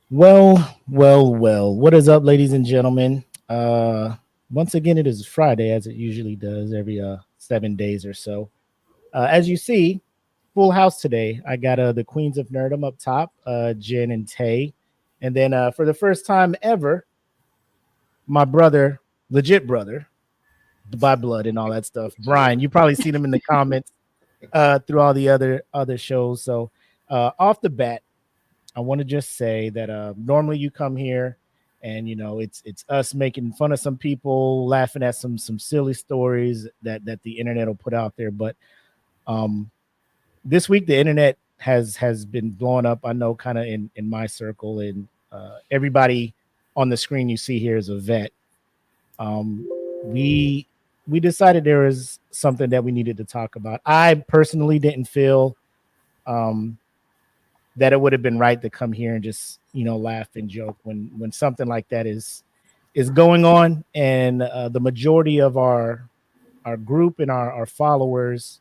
Well. What is up, ladies and gentlemen? Once again, it is Friday, as it usually does every 7 days or so. As you see, full house today. I got the Queens of Nerdum up top, Jen and Tay, and then for the first time ever, my brother, legit brother, by blood and all that stuff, Brian. You probably seen him in the comments through all the other shows. So off the bat, I want to just say that normally you come here and it's us making fun of some people, laughing at some silly stories that the internet will put out there. But um, this week the internet has been blowing up. I know, kind of in my circle, and everybody on the screen you see here is a vet. Um, we we decided there was something that we needed to talk about. I personally didn't feel um, that it would have been right to come here and just laugh and joke when something like that is going on, and the majority of our group and our followers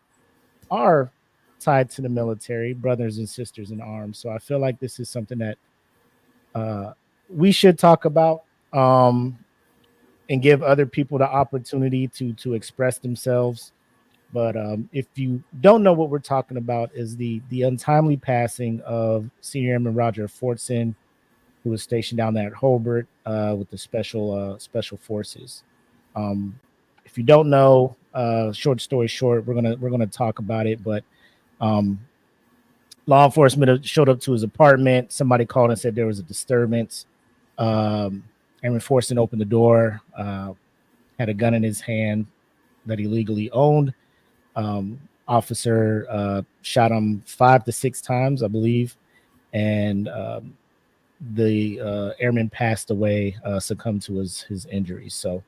are tied to the military, brothers and sisters in arms. So I feel like this is something that uh, we should talk about, um, and give other people the opportunity to express themselves. But if you don't know, what we're talking about is the untimely passing of Senior Airman Roger Fortson, who was stationed down there at Hobart with the special forces. Um, if you don't know, short story short, we're gonna talk about it. But um, law enforcement showed up to his apartment. Somebody called and said there was a disturbance. Airman Fortson opened the door, had a gun in his hand that he legally owned. Officer shot him 5 to 6 times, I believe, and the airman passed away, succumbed to his injuries. So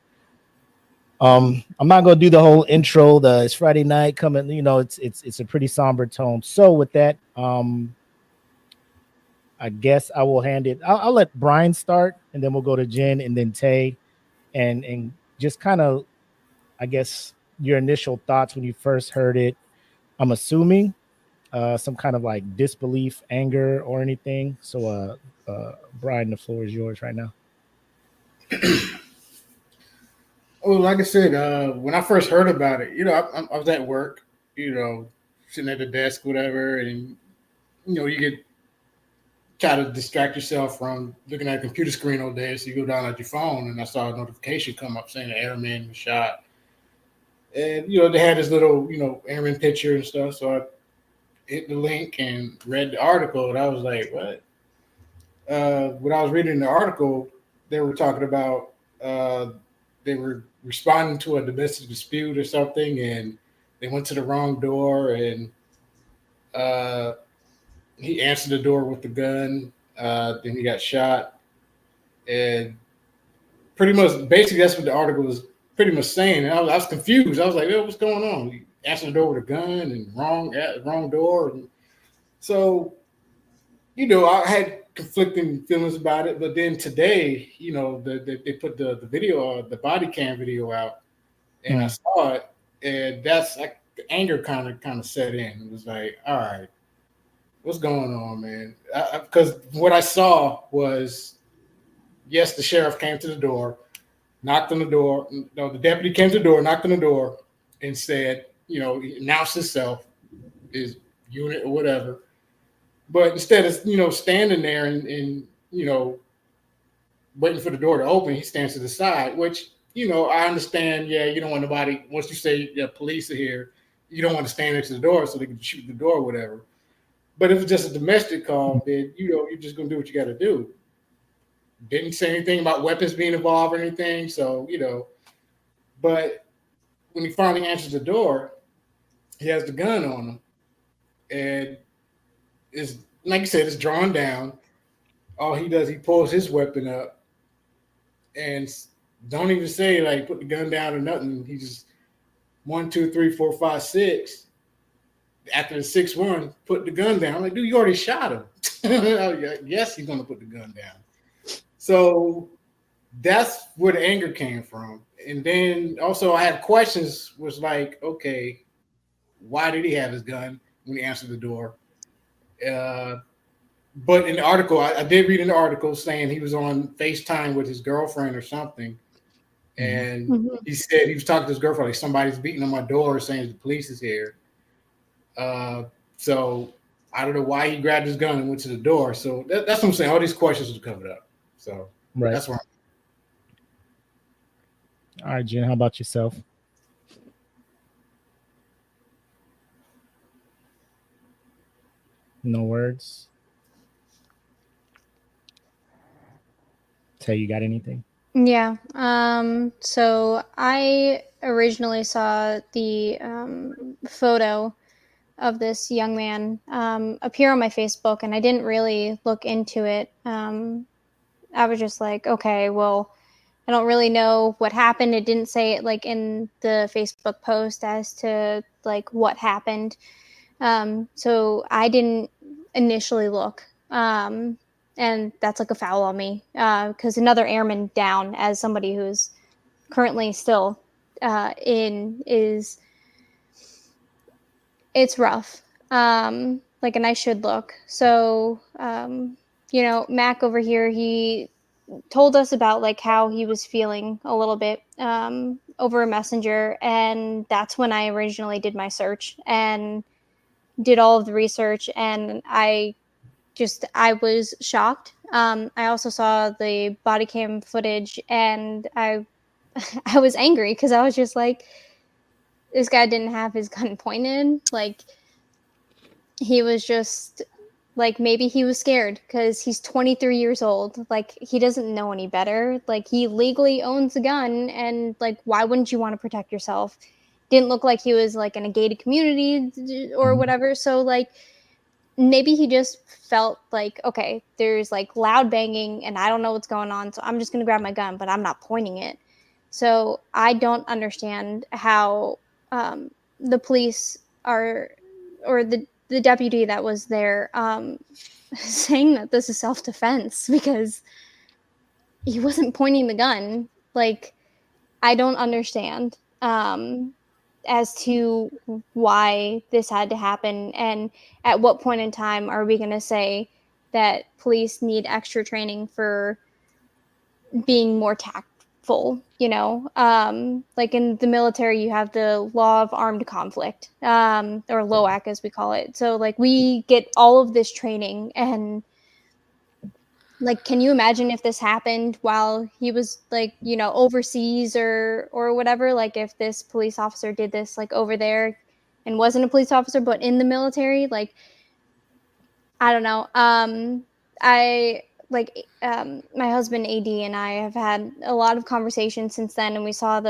I'm not gonna do the whole intro. It's Friday night coming. It's a pretty somber tone. So with that, I guess I will hand it. I'll let Brian start, and then we'll go to Jen and then Tay, and just kind of, I guess, your initial thoughts when you first heard it. I'm assuming some kind of like disbelief, anger, or anything. So, Brian, the floor is yours right now. Oh, like I said, when I first heard about it, I was at work, sitting at the desk, whatever, and you get try to distract yourself from looking at a computer screen all day. So you go down at your phone, and I saw a notification come up saying the airman was shot, and they had this little airman picture and stuff. So I hit the link and read the article, and I was like, what? When I was reading the article, they were talking about they were responding to a domestic dispute or something, and they went to the wrong door, and uh, he answered the door with the gun. Then he got shot, and pretty much, basically, that's what the article was pretty much saying. And I was confused. I was like, "Oh, what's going on?" He answered the door with a gun and wrong door, and so I had conflicting feelings about it. But then today, they put the video, the body cam video out, and I Hmm. saw it, and that's like the anger kind of set in. It was like, all right, what's going on, man? Because what I saw was, yes, the sheriff came to the door, knocked on the door. No, the deputy came to the door, knocked on the door, and said, he announced himself, his unit or whatever. But instead of standing there and waiting for the door to open, he stands to the side, which I understand. Yeah, you don't want nobody, once you say police are here, you don't want to stand next to the door so they can shoot the door or whatever. But if it's just a domestic call, then you're just gonna do what you got to do. Didn't say anything about weapons being involved or anything, so But when he finally answers the door, he has the gun on him, and it's like you said, it's drawn down. All he does, he pulls his weapon up and don't even say like put the gun down or nothing. He just one, two, three, four, five, six. After the sixth one, put the gun down. I'm like, dude, you already shot him. Yes, he's gonna put the gun down. So that's where the anger came from. And then also I had questions. Was like, okay, why did he have his gun when he answered the door? Uh, But in the article, I did read an article saying he was on FaceTime with his girlfriend or something, Mhm. and Mhm. he said he was talking to his girlfriend like somebody's beating on my door saying the police is here. Uh, so I don't know why he grabbed his gun and went to the door. So that's what I'm saying. All these questions are covered up. So Right. that's why. All right, Jen. How about yourself? No words. Tay, you got anything? Yeah. So I originally saw the photo of this young man appear on my Facebook, and I didn't really look into it. I was just like, okay, well, I don't really know what happened. It didn't say it like in the Facebook post as to like what happened. So I didn't initially look. And that's like a foul on me because another airman down as somebody who's currently still in is it's rough. Like, and I should look. So, Mac over here, he told us about like how he was feeling a little bit over a messenger, and that's when I originally did my search and did all of the research, and I was shocked. I also saw the body cam footage, and I I was angry because I was just like, this guy didn't have his gun pointed. Like, he was just like, maybe he was scared because he's 23 years old. Like, he doesn't know any better. Like, he legally owns a gun, and like, why wouldn't you want to protect yourself? Didn't look like he was like in a gated community or Mhm. whatever. So like, maybe he just felt like, okay, there's like loud banging and I don't know what's going on, so I'm just going to grab my gun, but I'm not pointing it. So I don't understand how the police are, or the deputy that was there, saying that this is self-defense because he wasn't pointing the gun. Like, I don't understand as to why this had to happen, and at what point in time are we going to say that police need extra training for being more tactful? Like in the military, you have the law of armed conflict, or LOAC as we call it. So like we get all of this training, and like, can you imagine if this happened while he was like, overseas or whatever? Like, if this police officer did this like over there and wasn't a police officer but in the military, like, I don't know. I like my husband AD and I have had a lot of conversations since then, and we saw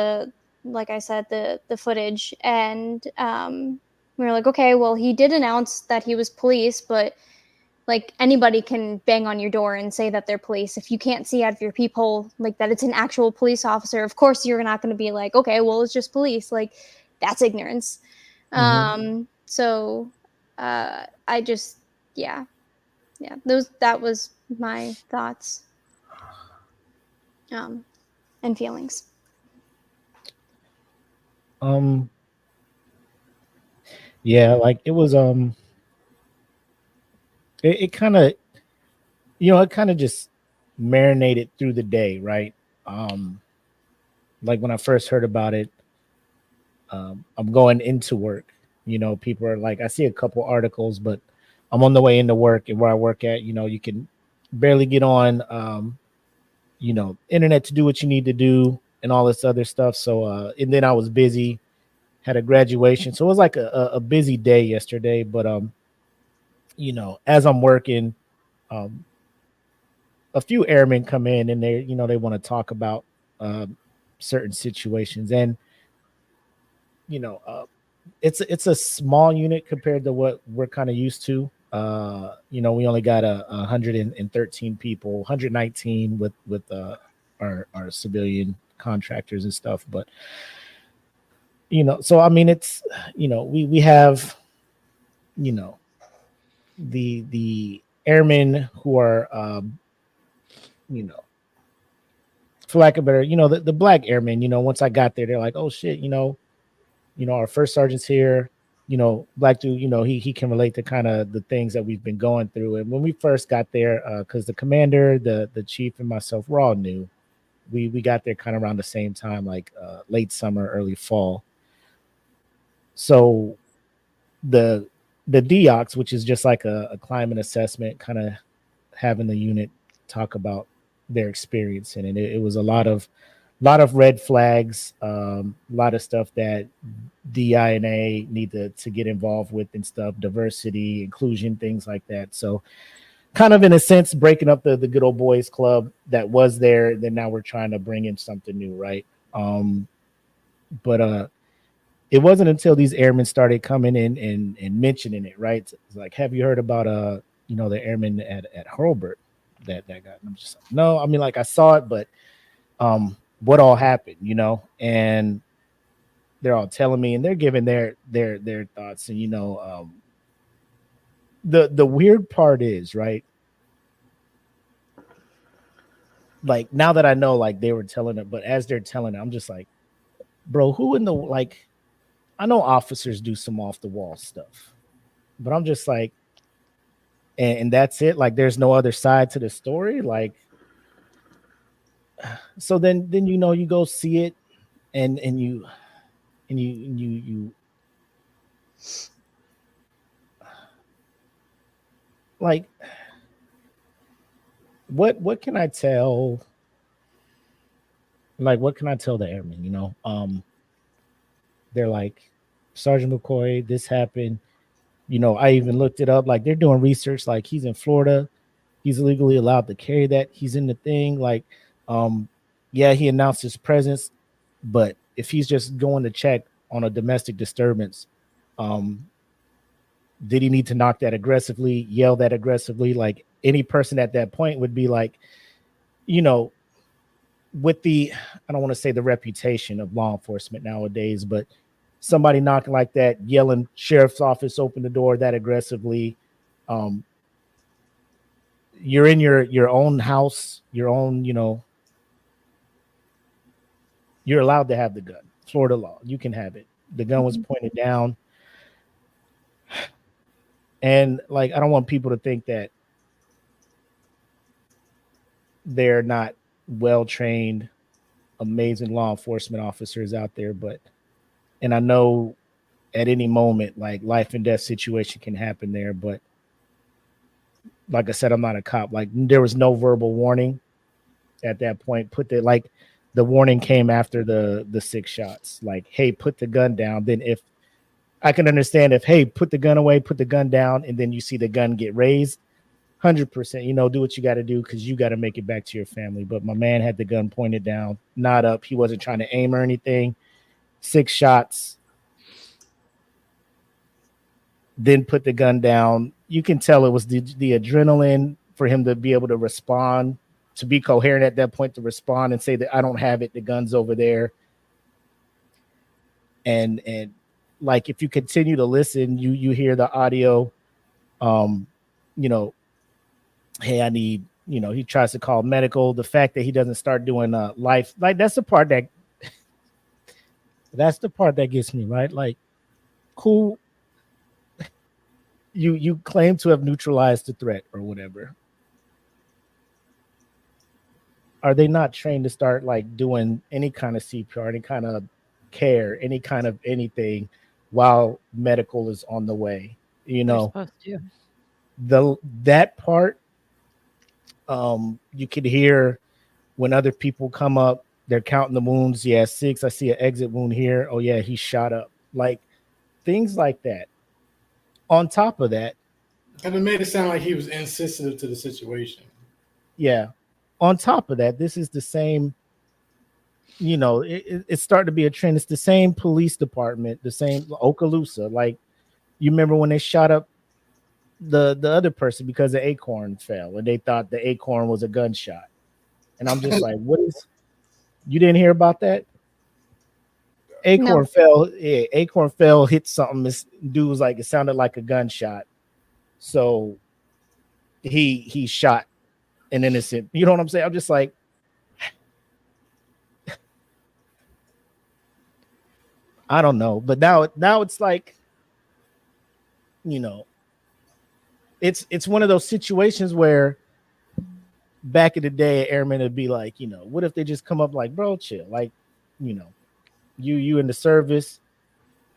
like I said, the footage, and we were like, okay, well, he did announce that he was police, but like anybody can bang on your door and say that they're police. If you can't see out of your peephole like that it's an actual police officer, of course you're not going to be like, okay, well, it's just police. Like, that's ignorance. Mhm. So I just, yeah, that was my thoughts um and feelings. Um. Yeah. Like it was. It kind of. It kind of just marinated through the day, right? Um. Like when I first heard about it, I'm going into work. People are like, I see a couple articles, but I'm on the way into work, and where I work at, you can barely get on, internet to do what you need to do and all this other stuff. So, and then I was busy, had a graduation. So it was like a busy day yesterday, but, as I'm working, um, a few airmen come in and they want to talk about, um, certain situations. And, you know, uh, it's a small unit compared to what we're kind of used to. We only got 113 people, 119 with our civilian contractors and stuff. But so I mean, it's we have you know the airmen who are you know for lack of better, the black airmen. Once I got there, they're like, oh shit, our first sergeant's here. Black dude, he can relate to kind of the things that we've been going through. And when we first got there, because the commander, the chief, and myself, we're all new. We got there kind of around the same time, like late summer, early fall. So the DOX, which is just like a climate assessment, kind of having the unit talk about their experience in it. It was a lot of red flags, a lot of stuff that DI&A need to get involved with and stuff, diversity, inclusion, things like that. So kind of in a sense breaking up the good old boys club that was there. Then now we're trying to bring in something new, right? But it wasn't until these airmen started coming in and mentioning it, right? It's like, have you heard about the airmen at Hurlburt that got? And I'm just like, no, I mean, like I saw it, but what all happened, and they're all telling me and they're giving their thoughts. And the weird part is, right, like now that I know, like they were telling it, but as they're telling it, I'm just like, bro, who in the, like, I know officers do some off the wall stuff, but I'm just like, and that's it. Like, there's no other side to the story. Like, so then you go see it, and you like, what can I tell? Like, what can I tell the airmen? They're like, Sergeant McCoy, this happened. I even looked it up. Like, they're doing research. Like, he's in Florida. He's legally allowed to carry that. He's in the thing. Like, yeah, he announced his presence, but if he's just going to check on a domestic disturbance, did he need to knock that aggressively, yell that aggressively? Like, any person at that point would be like, with the, I don't want to say the reputation of law enforcement nowadays, but somebody knocking like that, yelling sheriff's office, open the door that aggressively, you're in your own house, your own, you're allowed to have the gun. Florida law, you can have it. The gun was pointed down. And like, I don't want people to think that they're not well-trained, amazing law enforcement officers out there, and I know at any moment, like, life and death situation can happen there. But like I said, I'm not a cop. Like, there was no verbal warning at that point. The warning came after the 6 shots. Like, hey, put the gun down. Then if I can understand if, hey, put the gun away, put the gun down, and then you see the gun get raised, 100%, do what you got to do because you got to make it back to your family. But my man had the gun pointed down, not up. He wasn't trying to aim or anything. 6 shots, then put the gun down. You can tell it was the adrenaline for him to be able to respond, to be coherent at that point, to respond and say that I don't have it, the gun's over there. And like, if you continue to listen, you hear the audio, hey, I need, he tries to call medical. The fact that he doesn't start doing life, like, that's the part that gets me, right? Like, who you claim to have neutralized the threat or whatever. Are they not trained to start like doing any kind of CPR, any kind of care, any kind of anything while medical is on the way? They're supposed to. That part, you could hear when other people come up, they're counting the wounds. Yeah, 6. I see an exit wound here. Oh yeah, he shot up. Like, things like that. On top of that, and it made it sound like he was insensitive to the situation. Yeah. On top of that, this is the same, it's starting to be a trend. It's the same police department, the same Okaloosa. Like, you remember when they shot up the other person because the acorn fell and they thought the acorn was a gunshot. And I'm just like, you didn't hear about that? Acorn fell. Yeah, acorn fell, hit something. This dude was like, it sounded like a gunshot. So he shot an innocent. You know what I'm saying? I'm just like, I don't know. But now it's like, you know, it's one of those situations where back in the day, airmen would be like, what if they just come up like, bro, chill, like, you know, you in the service,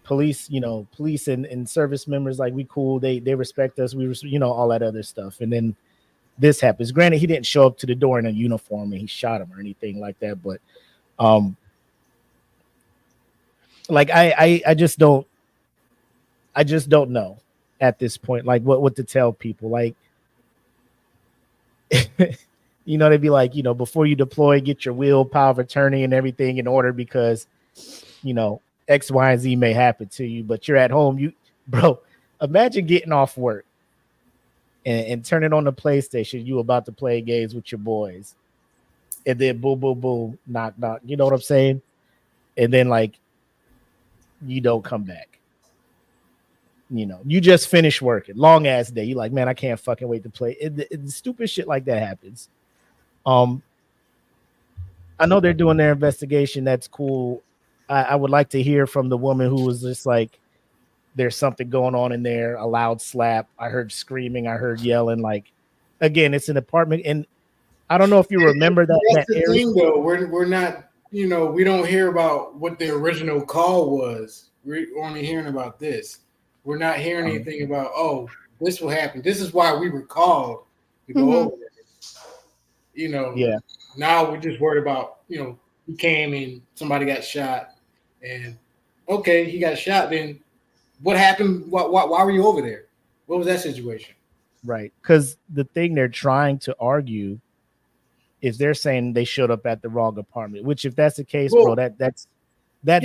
police, police and service members, like we cool, they respect us, all that other stuff, and then this happens. Granted, he didn't show up to the door in a uniform and he shot him or anything like that, but like I just don't know at this point, like what to tell people, like they'd be like, before you deploy, get your will, power of attorney and everything in order, because X, Y, and Z may happen to you, but you're at home. Bro, imagine getting off work and turning on the PlayStation. You about to play games with your boys, and then boom, boom, boom, knock, knock. You know what I'm saying? And then like you don't come back. You just finish working, long ass day. You like, man, I can't fucking wait to play. Stupid shit like that happens. I know they're doing their investigation. That's cool. I would like to hear from the woman who was just like, there's something going on in there, a loud slap. I heard screaming. I heard yelling. Like, again, it's an apartment. And I don't know if you remember that. That's that the area. thing, though. We're not, we don't hear about what the original call was. We're only hearing about this. We're not hearing anything about, this will happen. This is why we were called to go over there. Yeah. Now we're just worried about, he came and somebody got shot. And, okay, he got shot. Then what happened? Why were you over there? What was that situation? Right. Because the thing they're trying to argue is they're saying they showed up at the wrong apartment, which if that's the case, bro, that's I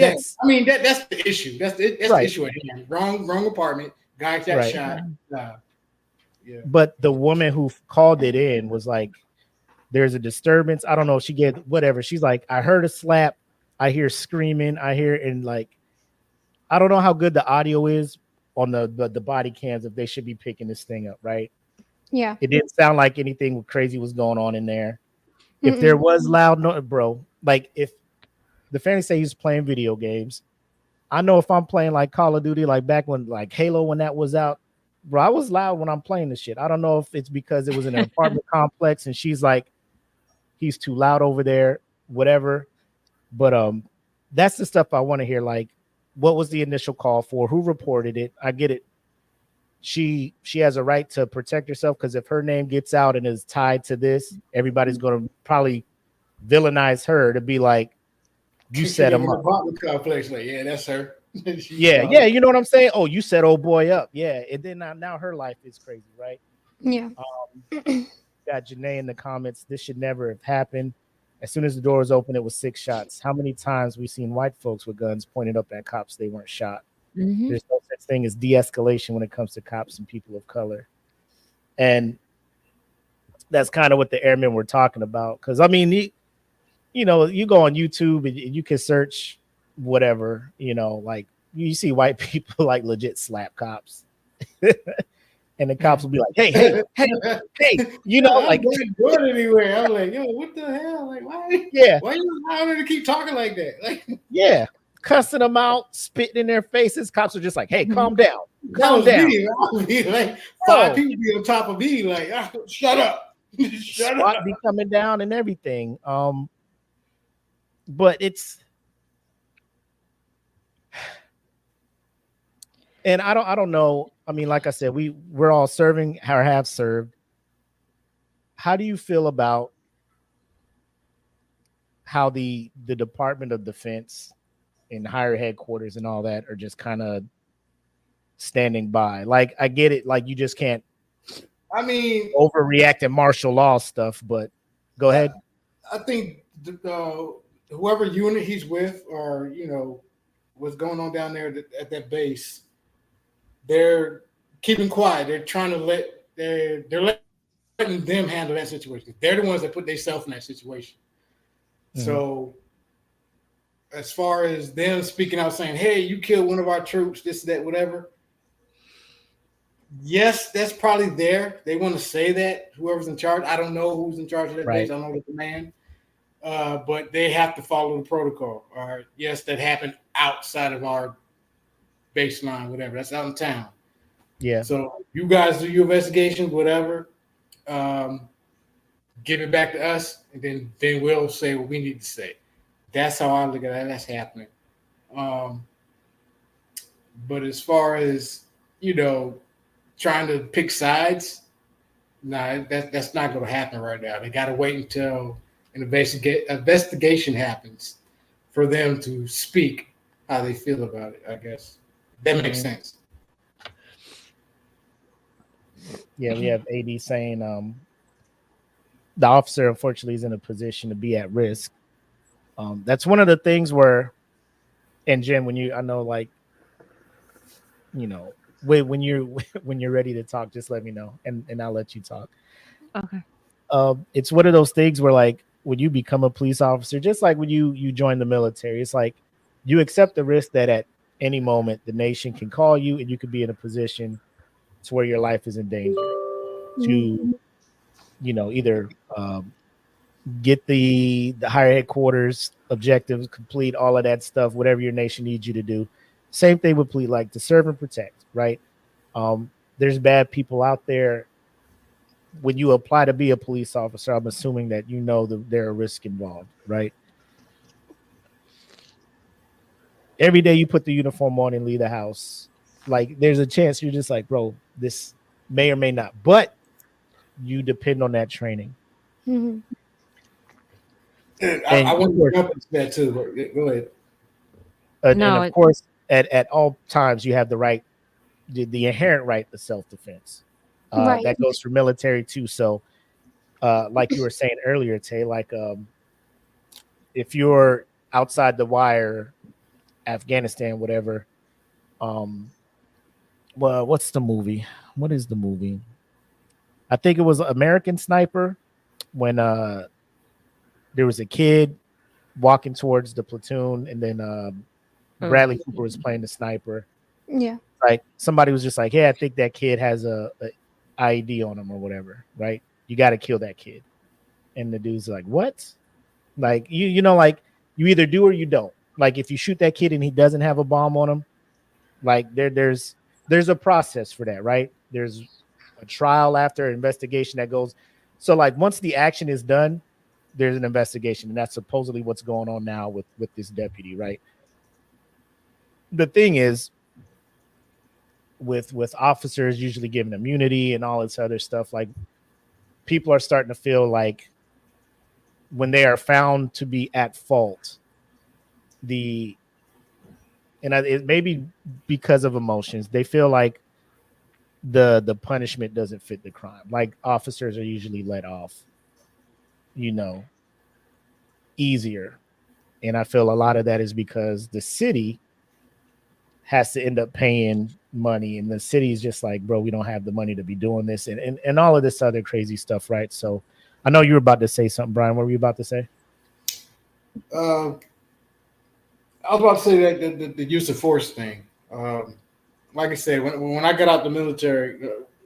mean, that's the issue. That's the issue at hand. Wrong apartment. Guy got shot. Yeah. But the woman who called it in was like, there's a disturbance. I don't know. She get whatever. She's like, I heard a slap. I hear screaming. I hear, and like, I don't know how good the audio is on the body cams, if they should be picking this thing up, right? Yeah. It didn't sound like anything crazy was going on in there. If there was loud noise, bro, like if the family say he's playing video games, I know if I'm playing like Call of Duty, like back when like Halo, when that was out, bro, I was loud when I'm playing this shit. I don't know if it's because it was in an apartment complex and she's like, he's too loud over there, whatever. But that's the stuff I want to hear. Like, what was the initial call for? Who reported it? I get it. She has a right to protect herself, because if her name gets out and is tied to this, everybody's going to probably villainize her to be like, you set him up. Complex, like, yeah, that's her. yeah, you know what I'm saying? Oh, you set old boy up. Yeah, and then now her life is crazy, right? Yeah. Got Janae in the comments. This should never have happened. As soon as the door was open, it was 6 shots. How many times we've seen white folks with guns pointed up at cops, they weren't shot? There's no such thing as de-escalation when it comes to cops and people of color. And that's kind of what the airmen were talking about. Because, I mean, you go on YouTube and you can search whatever, like you see white people like legit slap cops. And the cops will be like, hey, like going anywhere. I'm like, yo, what the hell? Like, why you allowing her to keep talking like that? Like, yeah, cussing them out, spitting in their faces. Cops are just like, hey, calm down. Calm down. Me. Like 5 people be on top of me, like, shut up. Shut SWAT up. be coming down and everything. But it's, and I don't know. I mean, like I said, we're all serving or have served. How do you feel about how the Department of Defense and higher headquarters and all that are just kind of standing by? Like, I get it. Like, you just can't, overreact and martial law stuff, but go ahead. I think whoever unit he's with, or, what's going on down there at that base, they're keeping quiet. They're trying to they're letting them handle that situation. They're the ones that put themselves in that situation. So as far as them speaking out saying, hey, you killed one of our troops, this, that, whatever. Yes, that's probably there. They want to say that, whoever's in charge. I don't know who's in charge of that base. I don't know the command. But they have to follow the protocol. All right. Yes, that happened outside of our baseline, whatever. That's out in town. Yeah. So you guys do your investigation, whatever. Give it back to us, and then we'll say what we need to say. That's how I look at it. That's happening. Um, but as far as you know, trying to pick sides, nah, that's not going to happen right now. They got to wait until an investigation happens for them to speak how they feel about it. I guess that makes sense. Yeah, we have AD saying the officer unfortunately is in a position to be at risk. That's one of the things where, and Jen, when you, I know, like, you know, when you're when you're ready to talk, just let me know, and I'll let you talk. Okay. It's one of those things where, like, when you become a police officer, just like when you join the military, it's like you accept the risk that at any moment the nation can call you, and you could be in a position to where your life is in danger. To, you know, either get the higher headquarters objectives, complete all of that stuff, whatever your nation needs you to do. Same thing with police, like to serve and protect, right? There's bad people out there. When you apply to be a police officer, I'm assuming that you know that there are risks involved, right? Every day you put the uniform on and leave the house, like there's a chance you're just like, bro, this may or may not, but you depend on that training. Mhm. And And I of want to course, jump into that too. But go ahead. and No, of course, at all times you have the right, the inherent right to self-defense. Right. That goes for military too. So, like you were saying earlier, Tay, like if you're outside the wire, Afghanistan, whatever. Um, well, what's the movie? What is the movie? I think it was American Sniper when there was a kid walking towards the platoon, and then Bradley Cooper was playing the sniper. Yeah. Like somebody was just like, "Hey, I think that kid has a IED on him or whatever." Right? You got to kill that kid. And the dude's like, "What?" Like you know, like you either do or you don't. Like if you shoot that kid and he doesn't have a bomb on him, like there's a process for that, right? There's a trial after an investigation that goes. So like once the action is done, there's an investigation, and that's supposedly what's going on now with this deputy, right? The thing is, with officers usually given immunity and all this other stuff, like people are starting to feel like when they are found to be at fault, the and it may be because of emotions, they feel like the punishment doesn't fit the crime. Like officers are usually let off, you know, easier. And I feel a lot of that is because the city has to end up paying money, and the city is just like, bro, we don't have the money to be doing this, and all of this other crazy stuff, right? So I know you were about to say something, Brian. What were you about to say? Uh, I was about to say that the use of force thing. Like I said, when I got out the military,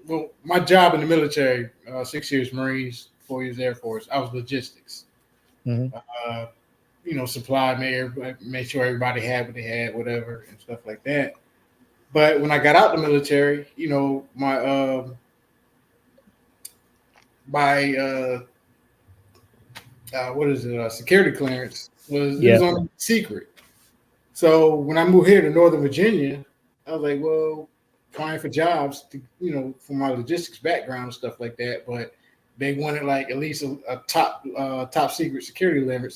well, my job in the military, 6 years Marines, 4 years Air Force, I was logistics. Mm-hmm. You know, supply, made sure everybody had what they had, whatever, and stuff like that. But when I got out the military, you know, my what is it? Security clearance it was on secret. So when I moved here to Northern Virginia, I was like, well, applying for jobs, to, you know, for my logistics background and stuff like that. But they wanted like at least a top secret security level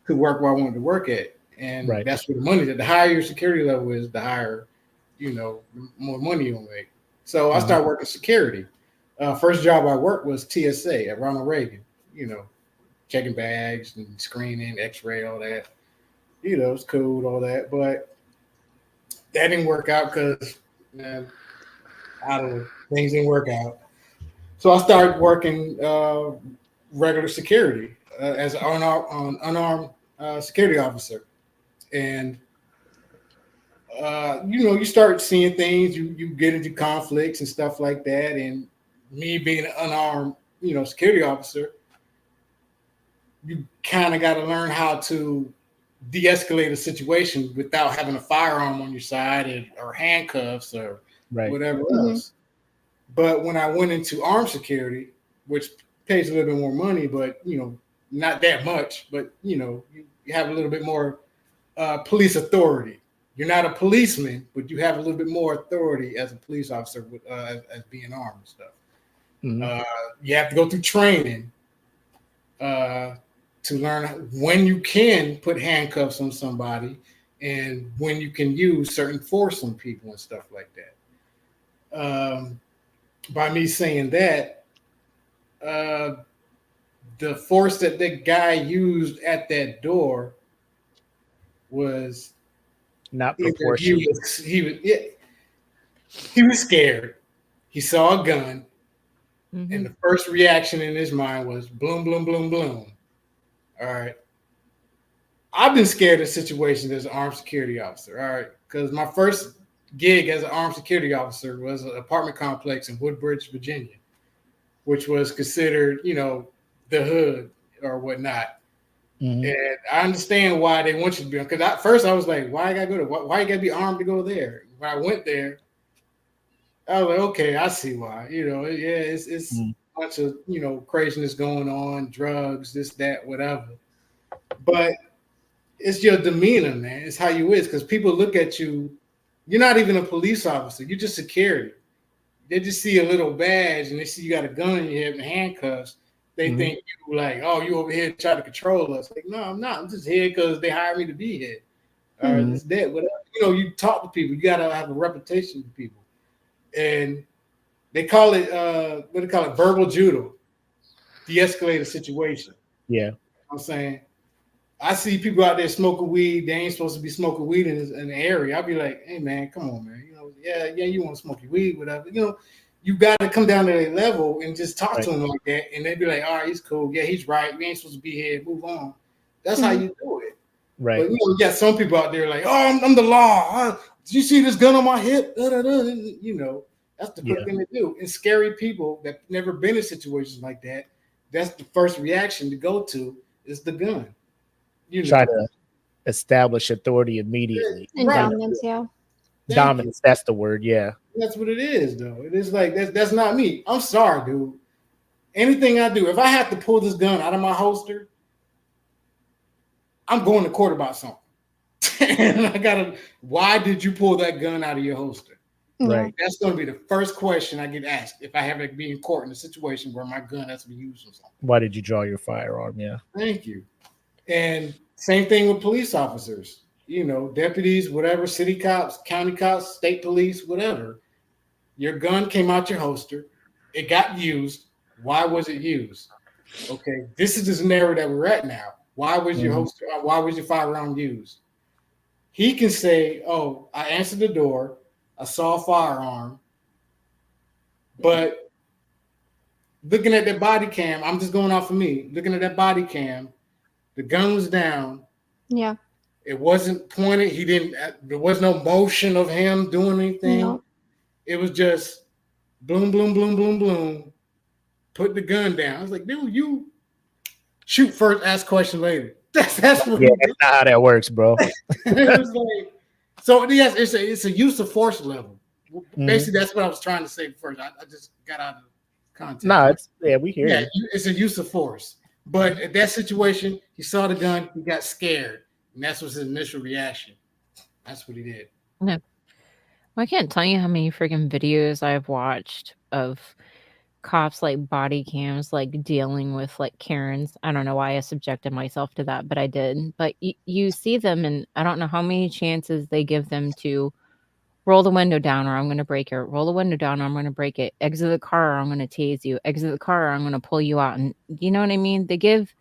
to work where I wanted to work at, and Right. that's where the money. The higher your security level is, the higher, you know, the more money you'll make. So I started working security. First job I worked was TSA at Ronald Reagan. You know, checking bags and screening, X-ray, all that. You know, it's cool, all that, but that didn't work out because, man, I don't know, things didn't work out. So I started working regular security as an unarmed security officer, and you know, you start seeing things, you get into conflicts and stuff like that, and me being an unarmed, you know, security officer, you kind of got to learn how to de-escalate a situation without having a firearm on your side or handcuffs or whatever else. But when I went into armed security, which pays a little bit more money, but not that much, but you have a little bit more police authority. You're not a policeman, but you have a little bit more authority as a police officer as being armed and stuff. You have to go through training to learn when you can put handcuffs on somebody and when you can use certain force on people and stuff like that. By me saying that, the force that the guy used at that door was not proportional. He was scared. He saw a gun, and the first reaction in his mind was bloom, bloom, bloom, bloom. All right. I've been scared of situations as an armed security officer. All right, because my first gig as an armed security officer was an apartment complex in Woodbridge, Virginia, which was considered, the hood or whatnot. And I understand why they want you to be, because at first I was like, why I gotta go to, why you gotta be armed to go there? When I went there, I was like, okay, I see why. It's a bunch of craziness going on, drugs, this, that, whatever. But it's your demeanor, man. It's how you is, because people look at you. You're not even a police officer. You're just security. They just see a little badge and they see you got a gun in your head and handcuffs. They think you like, oh, you over here trying to control us. Like, no, I'm not. I'm just here because they hired me to be here. All right, it's that. Whatever. You talk to people. You got to have a reputation with people. And they call it, verbal judo. De-escalate a situation. Yeah. I'm saying, I see people out there smoking weed. They ain't supposed to be smoking weed in the area. I'll be like, hey, man, come on, man. You want to smoke your weed, whatever. You got to come down to their level and just talk to them like that. And they'd be like, all right, he's cool. Yeah, he's right. We ain't supposed to be here. Move on. That's how you do it. Right. But, you got some people out there like, oh, I'm the law. Did you see this gun on my hip? That's the first thing they do. And scary people that never been in situations like that, that's the first reaction to go to is the gun. Try to establish authority immediately. And dominance, Dominance, that's the word, yeah. That's what it is, though. It is like, that's not me. I'm sorry, dude. Anything I do, if I have to pull this gun out of my holster, I'm going to court about something. And why did you pull that gun out of your holster? Right. That's going to be the first question I get asked if I have to be in court in a situation where my gun has to be used or something. Why did you draw your firearm? Yeah. Thank you. And same thing with police officers, deputies, whatever, city cops, county cops, state police, whatever. Your gun came out your holster. It got used. Why was it used? Okay, this is the scenario that we're at now. Why was your holster? Why was your firearm used? He can say, oh, I answered the door. I saw a firearm. But looking at that body cam, I'm just going off of me. Looking at that body cam, the gun was down. Yeah. It wasn't pointed. There was no motion of him doing anything. No. It was just bloom, bloom, bloom, bloom, bloom. Put the gun down. I was like, dude, you shoot first, ask question later. That's what that's not how that works, bro. It was like, so yes, it's a use of force level. Basically, that's what I was trying to say first. I just got out of context. No, we hear you. It's a use of force. But at that situation, he saw the gun, he got scared. And that's was his initial reaction. That's what he did. No. I can't tell you how many freaking videos I've watched of cops like body cams like dealing with like Karens. I don't know why I subjected myself to that, but I did. But you see them, and I don't know how many chances they give them to roll the window down or I'm going to break it. Roll the window down or I'm going to break it. Exit the car or I'm going to tase you. Exit the car or I'm going to pull you out. And you know what I mean? They give,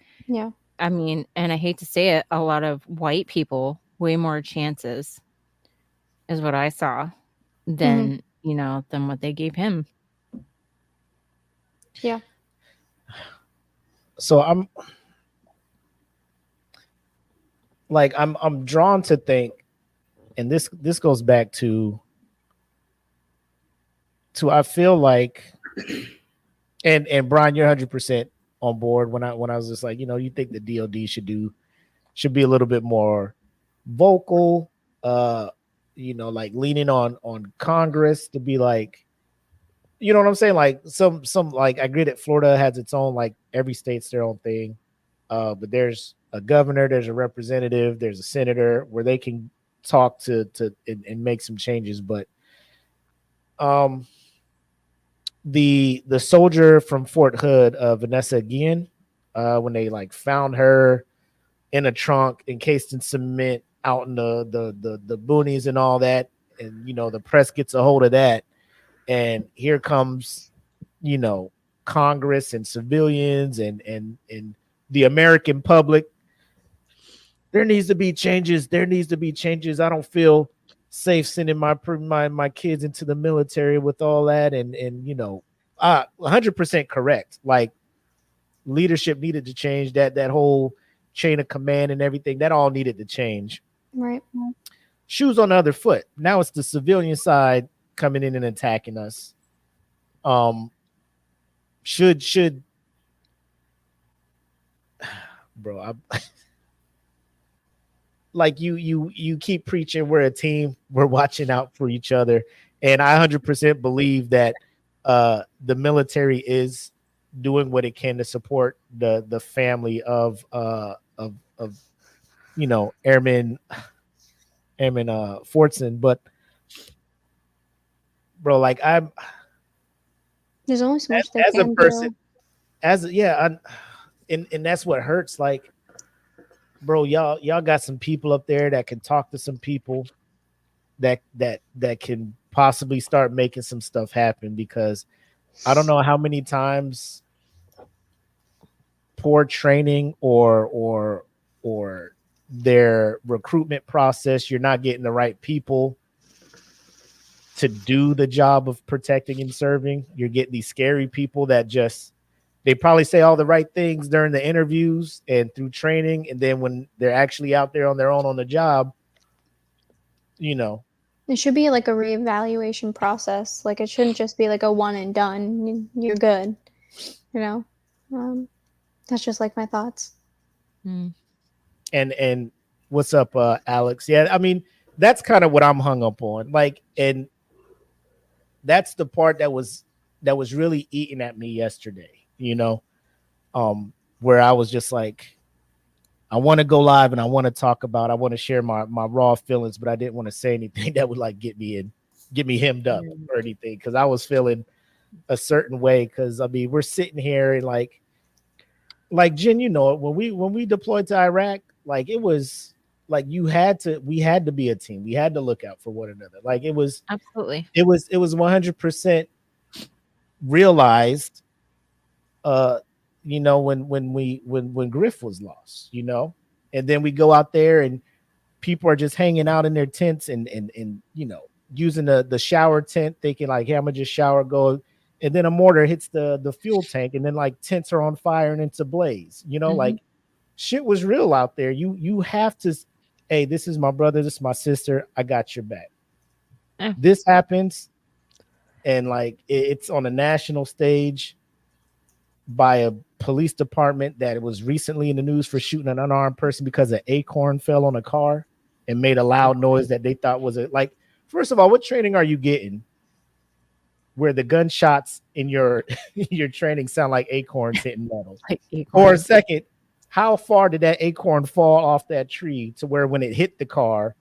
I mean, and I hate to say it, a lot of white people way more chances is what I saw than, than what they gave him. Yeah. So I'm drawn to think, and this goes back to I feel like, and Brian, you're 100% on board when I was just like, you think the DOD should do should be a little bit more vocal, like leaning on Congress to be like, you know what I'm saying? Like some like I agree that Florida has its own, like every state's their own thing. But there's a governor, there's a representative, there's a senator where they can talk to and make some changes. But um the soldier from Fort Hood, Vanessa Guillen, when they like found her in a trunk encased in cement out in the boonies and all that, and the press gets a hold of that, and here comes Congress and civilians and the American public. There needs to be changes. There needs to be changes. I don't feel safe sending my kids into the military with all that, and 100% correct. Like leadership needed to change, that whole chain of command and everything, that all needed to change. Right. Shoes on the other foot. Now it's the civilian side coming in and attacking us. Should bro, like you keep preaching we're a team, we're watching out for each other, and I 100% believe that the military is doing what it can to support the family of Airman Fortson. But bro, like there's only so much they as a can person, do. And that's what hurts. Like, bro, y'all got some people up there that can talk to some people that can possibly start making some stuff happen, because I don't know how many times poor training or their recruitment process, you're not getting the right people to do the job of protecting and serving. You're getting these scary people that just, they probably say all the right things during the interviews and through training, and then when they're actually out there on their own on the job, it should be like a reevaluation process. Like it shouldn't just be like a one and done. You're good. That's just like my thoughts. And what's up, Alex? Yeah, I mean, that's kind of what I'm hung up on. Like, and that's the part that was really eating at me yesterday, where I was just like, I want to go live and I want to share my raw feelings, but I didn't want to say anything that would like get me hemmed up or anything, because I was feeling a certain way. Because I mean, we're sitting here and like Jen, when we deployed to Iraq, like it was like we had to be a team. We had to look out for one another. Like it was absolutely, it was 100% realized. When Griff was lost, and then we go out there and people are just hanging out in their tents and using the shower tent, thinking like, hey, I'm gonna just shower, go, and then a mortar hits the fuel tank, and then like tents are on fire and it's ablaze. Like shit was real out there. You have to, hey, this is my brother, this is my sister, I got your back. This happens, and like it's on a national stage by a police department that was recently in the news for shooting an unarmed person because an acorn fell on a car and made a loud noise that they thought was like, first of all, what training are you getting where the gunshots in your your training sound like acorns hitting metal? Like acorns. Or second, how far did that acorn fall off that tree to where when it hit the car,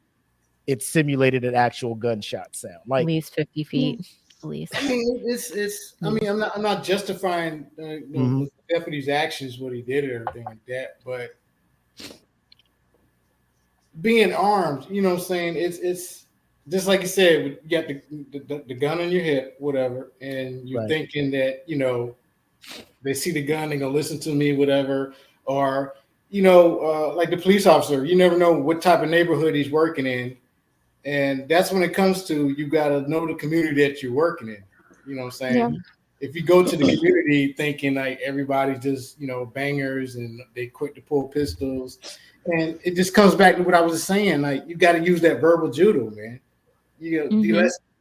it simulated an actual gunshot sound? Like at least 50 feet. At least. I mean, it's. I mean, I'm not justifying the deputy's actions, what he did, or anything like that. But being armed, you know what I'm saying? It's just like you said. You got the gun on your hip, whatever, and you're thinking that they see the gun, they're gonna listen to me, whatever, or like the police officer. You never know what type of neighborhood he's working in. And that's when it comes to, you got to know the community that you're working in. You know what I'm saying? Yeah. If you go to the community thinking like everybody's just, bangers and they quick to pull pistols, and it just comes back to what I was saying. Like, you got to use that verbal judo, man. You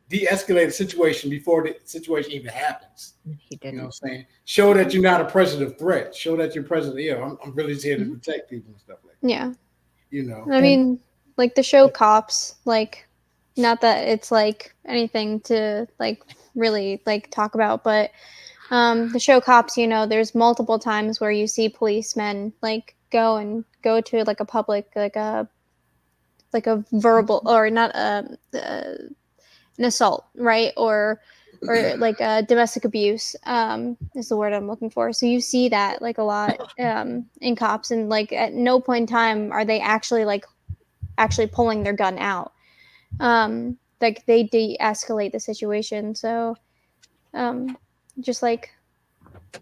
de-escalate the situation before the situation even happens. He didn't. You know what I'm saying? Show that you're not a present of threat. Show that you're present. I'm really just here to protect people and stuff like that. Yeah. You know, I mean, like the show Cops, like, not that it's like anything to like really like talk about, but the show Cops, you know, there's multiple times where you see policemen like go to like a public like a verbal or not an assault, right? Or like domestic abuse is the word I'm looking for. So you see that like a lot in Cops, and like at no point in time are they actually pulling their gun out. Like they de-escalate the situation. So just like,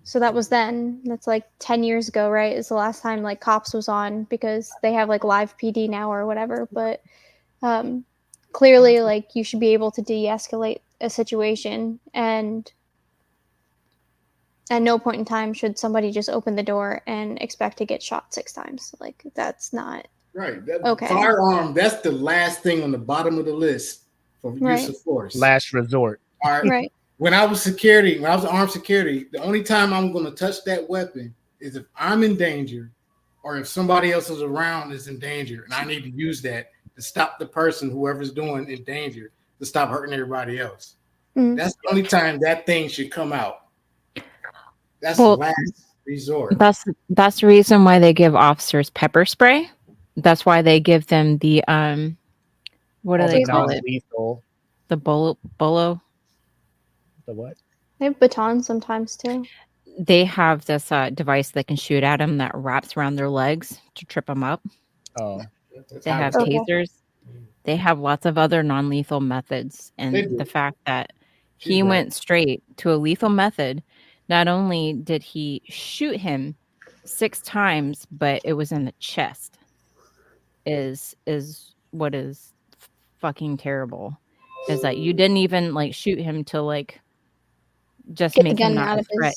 so that was then. That's like 10 years ago, right? Is the last time like Cops was on, because they have like live PD now or whatever. But clearly, like, you should be able to de-escalate a situation, and at no point in time should somebody just open the door and expect to get shot 6 times. Like, that's not right? That okay. firearm, that's the last thing on the bottom of the list for use of force. Last resort. All right. Right. When I was armed security, the only time I'm going to touch that weapon is if I'm in danger, or if somebody else is around is in danger, and I need to use that to stop the person, whoever's doing in danger, to stop hurting everybody else. That's the only time that thing should come out. That's the last resort. That's the reason why they give officers pepper spray. That's why they give them the what do they call it? Lethal. The bolo. The what? They have batons sometimes too. They have this device that can shoot at them that wraps around their legs to trip them up. Oh. They have tasers. They have lots of other non-lethal methods. And the fact that he went straight to a lethal method, not only did he shoot him 6 times, but it was in the chest, is what is fucking terrible. Is that you didn't even like shoot him to like just Get make the him got not a threat.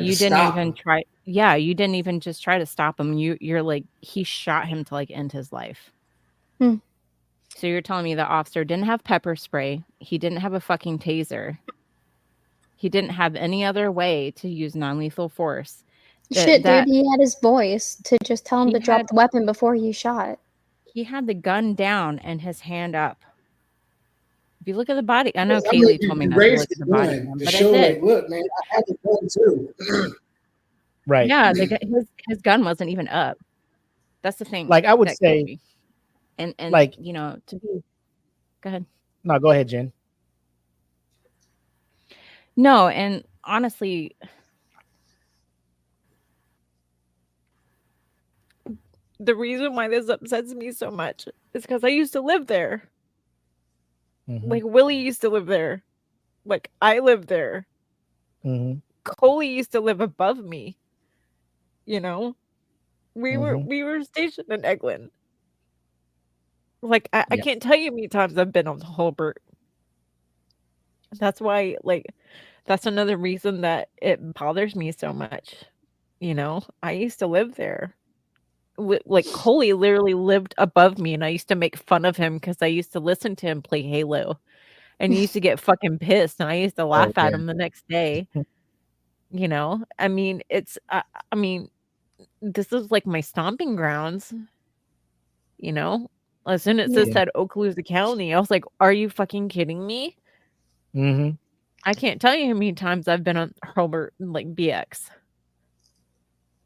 You didn't even try. Yeah, you didn't even just try to stop him. You're like, he shot him to like end his life. So you're telling me the officer didn't have pepper spray. He didn't have a fucking taser. He didn't have any other way to use non-lethal force. Shit, dude, he had his voice to just tell him to drop the weapon before he shot. He had the gun down and his hand up. If you look at the body, I know Kaylee told me not to look at the body, but I did. Like, look, man, I have the gun too. Right. Yeah, his gun wasn't even up. That's the thing. Like I would say, and like, you know, to be. Go ahead. No, go ahead, Jen. No, and honestly, the reason why this upsets me so much is because I used to live there. Like Willie used to live there. Like I lived there. Coley used to live above me. You know, we were stationed in Eglin. Like I can't tell you how many times I've been on Holbert. That's why, like, that's another reason that it bothers me so much. You know, I used to live there. Like Coley literally lived above me, and I used to make fun of him because I used to listen to him play Halo, and he used to get fucking pissed, and I used to laugh at him the next day. You know, I mean, it's I mean, this is like my stomping grounds. You know, as soon as it said Okaloosa County, I was like, "Are you fucking kidding me?" I can't tell you how many times I've been on Holbert, like BX,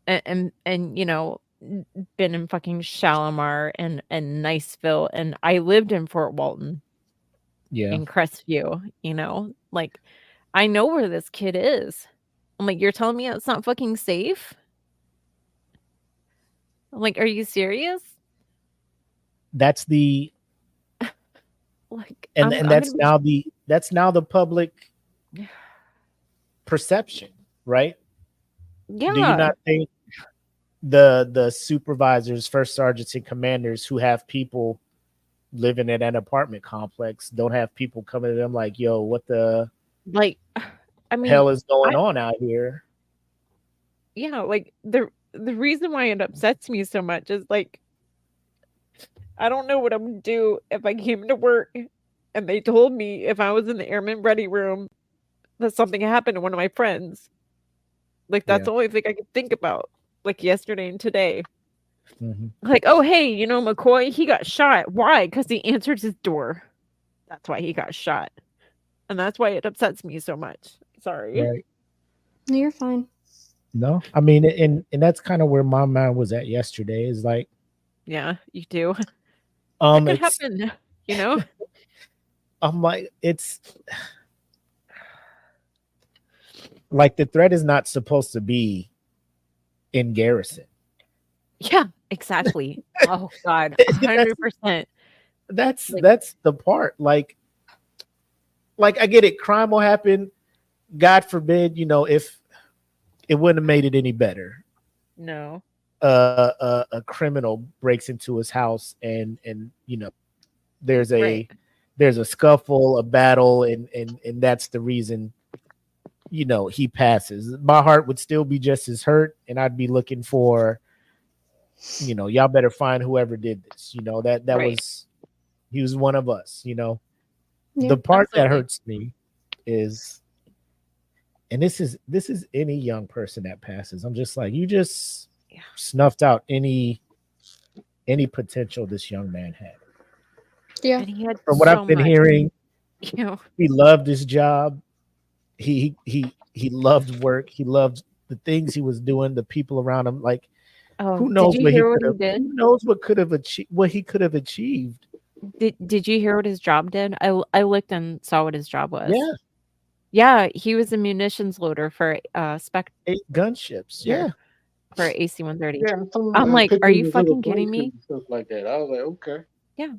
and you know, been in fucking Shalimar and Niceville, and I lived in Fort Walton, in Crestview. You know, like I know where this kid is. I'm like, you're telling me it's not fucking safe? I'm like, are you serious? That's the like, and that's now the public perception, right? Yeah. Do you not think the supervisors, first sergeants, and commanders who have people living in an apartment complex don't have people coming to them like, "Yo, what the I mean, hell is going on out here?" Yeah, like the reason why it upsets me so much is like, I don't know what I'm gonna do if I came to work and they told me if I was in the airman ready room that something happened to one of my friends. Like that's the only thing I could think about. Like yesterday and today. Mhm. Like, oh, hey, McCoy, he got shot. Why? Because he answered his door. That's why he got shot. And that's why it upsets me so much. Sorry. Right. No, you're fine. No, I mean, and that's kind of where my mind was at yesterday. Is like, Yeah, you do. That could it's happen, you know? I'm like, it's like the threat is not supposed to be in Garrison. Yeah, exactly. Oh, God. that's 100%. that's Like, that's the part. Like I get it. Crime will happen. God forbid, if it wouldn't have made it any better. no. A criminal breaks into his house and there's Right. a scuffle, a battle, and that's the reason he passes. My heart would still be just as hurt, and I'd be looking for y'all better find whoever did this. That Right. was he was one of us. Yeah. The part that Absolutely. hurts me is, and this is any young person that passes. I'm just like, you just Yeah. snuffed out any potential this young man had. Yeah. And he had From what so I've been much, hearing, you know. he loved his job. He loved work. He loved the things he was doing, the people around him. Like, Oh, who did knows you what he hear what could he have? did? Who knows what he could have achieved? Did you hear what his job did? I looked and saw what his job was. Yeah, Yeah, he was a munitions loader for Spectre 8 gunships. Yeah, for AC-130. Yeah, I'm like, are you pictures of little fucking kidding places me? and stuff like that. I was like, okay. Yeah.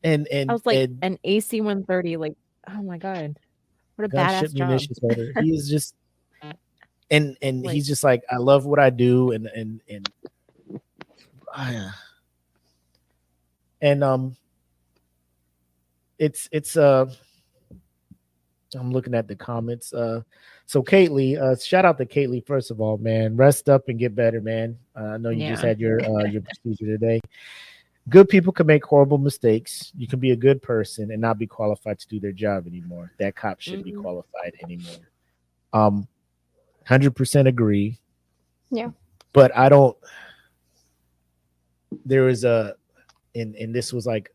and I and was like, and an AC-130, like, oh my God. What a gunship badass job. munitions loader. He is just and Like, he's just like, I love what I do, and uh, and it's I'm looking at the comments. So Kately, shout out to Kately first of all, man. Rest up and get better, man. I know you just yeah. had your procedure today. Good people can make horrible mistakes. You can be a good person and not be qualified to do their job anymore. That cop shouldn't be Mhm. qualified anymore. 100% agree. Yeah. But I don't. There is and this was like,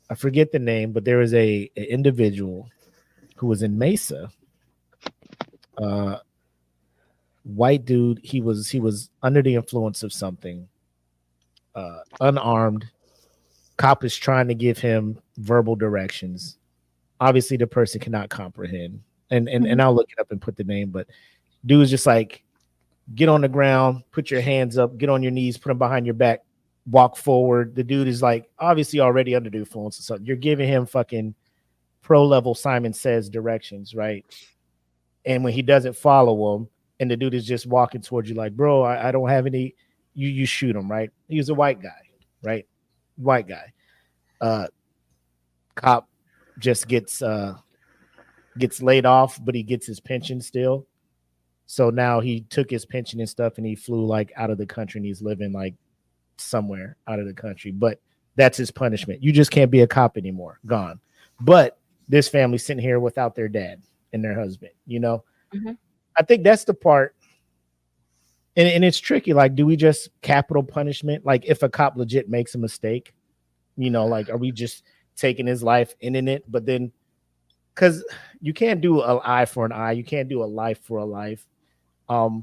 I forget the name, but there was an individual who was in Mesa. White dude. He was under the influence of something. Unarmed. Cop is trying to give him verbal directions. Obviously, the person cannot comprehend. And I'll look it up and put the name. But dude's just like, get on the ground, put your hands up, get on your knees, put them behind your back, walk forward. The dude is like obviously already under the influence of something. You're giving him fucking pro level Simon Says directions, right? And when he doesn't follow them, and the dude is just walking towards you like, bro, I don't have any. You shoot him, right? He was a white guy, right? White guy. Cop just gets laid off, but he gets his pension still. So now he took his pension and stuff, and he flew like out of the country, and he's living like somewhere out of the country. But that's his punishment. You just can't be a cop anymore. Gone. But this family sitting here without their dad and their husband. Mhm. I think that's the part. And it's tricky. Like, do we just capital punishment? Like, if a cop legit makes a mistake, like, are we just taking his life in it? But then, because you can't do an eye for an eye, you can't do a life for a life. Although,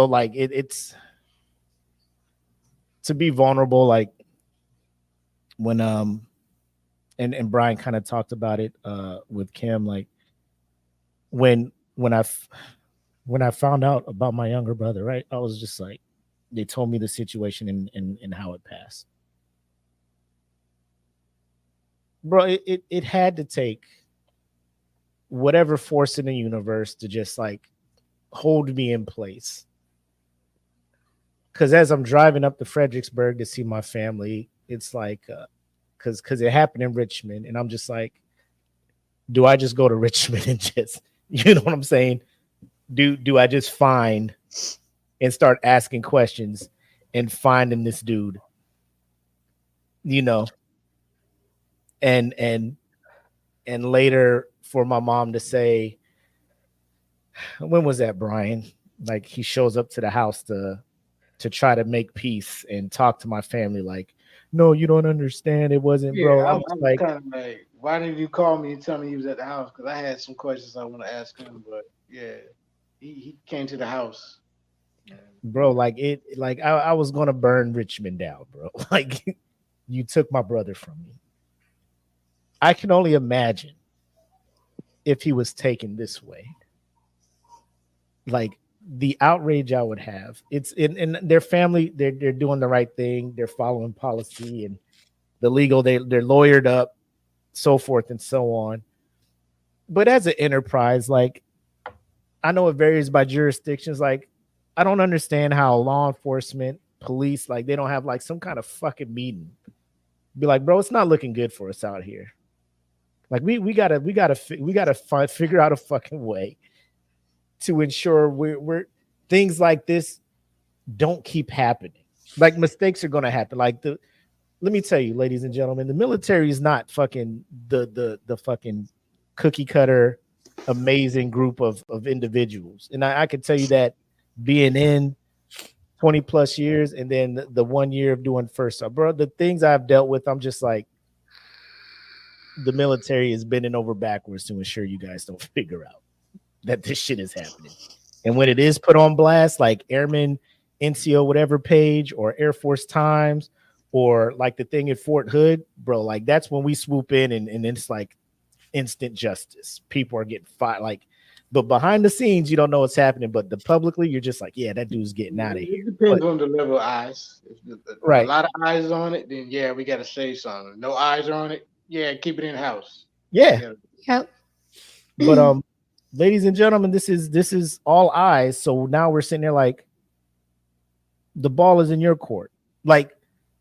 like, it's to be vulnerable, like when and Brian kind of talked about it with Kim, like when I found out about my younger brother, right? I was just like, they told me the situation and how it passed. Bro, it had to take whatever force in the universe to just like hold me in place. Because as I'm driving up to Fredericksburg to see my family, it's like, because it happened in Richmond, and I'm just like, do I just go to Richmond and just, you know what I'm saying? Do I just find and start asking questions and finding this dude, and later for my mom to say, when was that, Brian? Like he shows up to the house to try to make peace and talk to my family. Like, no, you don't understand. It wasn't, Yeah, bro. I I'm just was like, kind of like, why didn't you call me and tell me he was at the house? Because I had some questions I want to ask him, but yeah, he came to the house. And bro, like I was gonna burn Richmond down, bro. Like you took my brother from me. I can only imagine if he was taken this way. Like the outrage I would have. It's in their family, they're doing the right thing, they're following policy and the legal, they're lawyered up, so forth and so on. But as an enterprise, like I know it varies by jurisdictions. Like I don't understand how law enforcement, police, like they don't have like some kind of fucking meeting. Be like, bro, it's not looking good for us out here. Like we gotta figure out a fucking way to ensure we're things like this don't keep happening. Like mistakes are gonna happen. Like let me tell you, ladies and gentlemen, the military is not fucking the fucking cookie cutter amazing group of individuals. And I can tell you that being in 20 plus years and then the 1 year of doing first, bro, the things I've dealt with, I'm just like, the military is bending over backwards to ensure you guys don't figure out that this shit is happening. And when it is put on blast, like Airman NCO, whatever page, or Air Force Times, or like the thing at Fort Hood, bro, like that's when we swoop in and it's like instant justice. People are getting fired. Like, but behind the scenes, you don't know what's happening. But the publicly, you're just like, yeah, that dude's getting out of here. it depends on the level of eyes. If a Right. lot of eyes on it, then yeah, we got to say something. No eyes on it, yeah, keep it in house. Yeah. Yep. But ladies and gentlemen, this is all eyes. So now we're sitting there like the ball is in your court. Like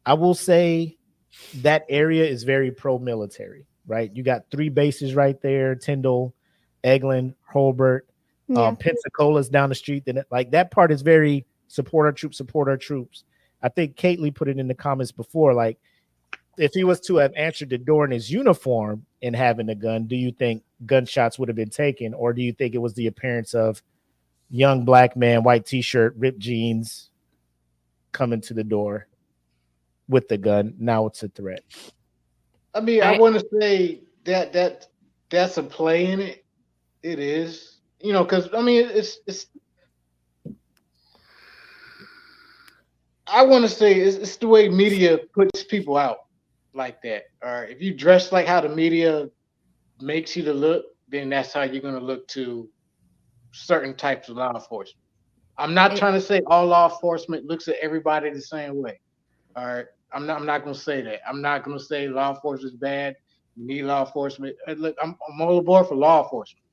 I will say that area is very pro-military, right? You got 3 bases right there: Tyndall, Eglin, Holbert, Yeah. Pensacola's down the street. Then like that part is very support our troops, support our troops. I think Kately put it in the comments before, like if he was to have answered the door in his uniform and having a gun, do you think gunshots would have been taken, or do you think it was the appearance of young black man, white t-shirt, ripped jeans, coming to the door with the gun? Now it's a threat. I mean, I want to say that's a play in it. It is, because I mean, it's. I want to say it's the way media puts people out like that. Or if you dress like how the media makes you to look, then that's how you're going to look to certain types of law enforcement. I'm not trying to say all law enforcement looks at everybody the same way. All right. I'm not going to say that. I'm not going to say law enforcement is bad. You need law enforcement. Look, I'm all aboard for law enforcement.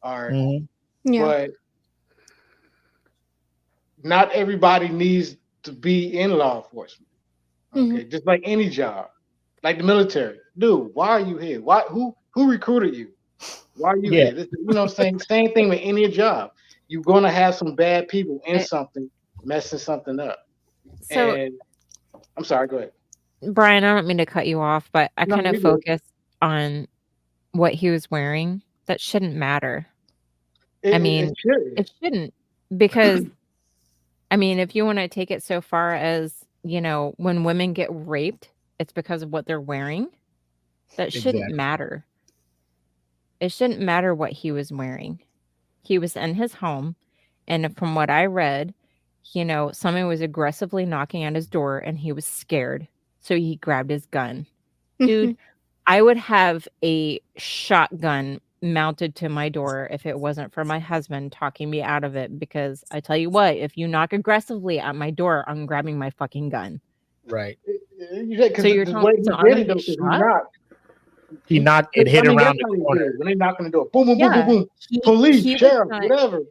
All right. Mm-hmm. Yeah. But not everybody needs to be in law enforcement. Okay. Just like any job, like the military. Dude, why are you here? Who recruited you? Why are you here? This, same thing with any job. You're going to have some bad people in something, messing something up. So, and I'm sorry, go ahead. Brian, I don't mean to cut you off, but I kind of you focus on what he was wearing. That shouldn't matter. It shouldn't, because I mean, if you want to take it so far as, when women get raped, it's because of what they're wearing. That shouldn't matter. It shouldn't matter what he was wearing. He was in his home, and from what I read, someone was aggressively knocking at his door and he was scared. So he grabbed his gun. Dude, I would have a shotgun mounted to my door if it wasn't for my husband talking me out of it, because I tell you what, if you knock aggressively at my door, I'm grabbing my fucking gun. Right. So you're telling he knocked it, hit around the corner. When they knock on the door, boom, boom, boom, boom, boom. Police, sheriff, whatever.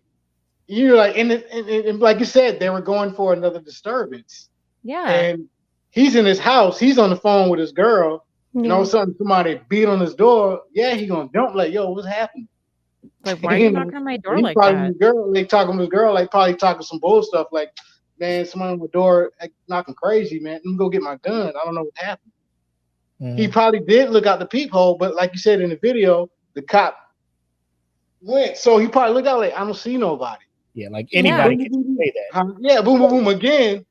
You're like, and like you said, they were going for another disturbance. Yeah. And he's in his house. He's on the phone with his girl. Yeah. And all of a sudden, somebody beat on his door. Yeah, he gonna jump like, yo, what's happening? Like, why are you knocking on my door like that? Talking to his girl, like probably talking some bull stuff. Like, man, someone on the door knocking crazy, man. Let me go get my gun. I don't know what happened. Mm-hmm. He probably did look out the peephole, but like you said in the video, the cop went. So he probably looked out like, I don't see nobody. Yeah, like anybody Boom, can boom, say that. boom. Yeah, boom, boom, boom again.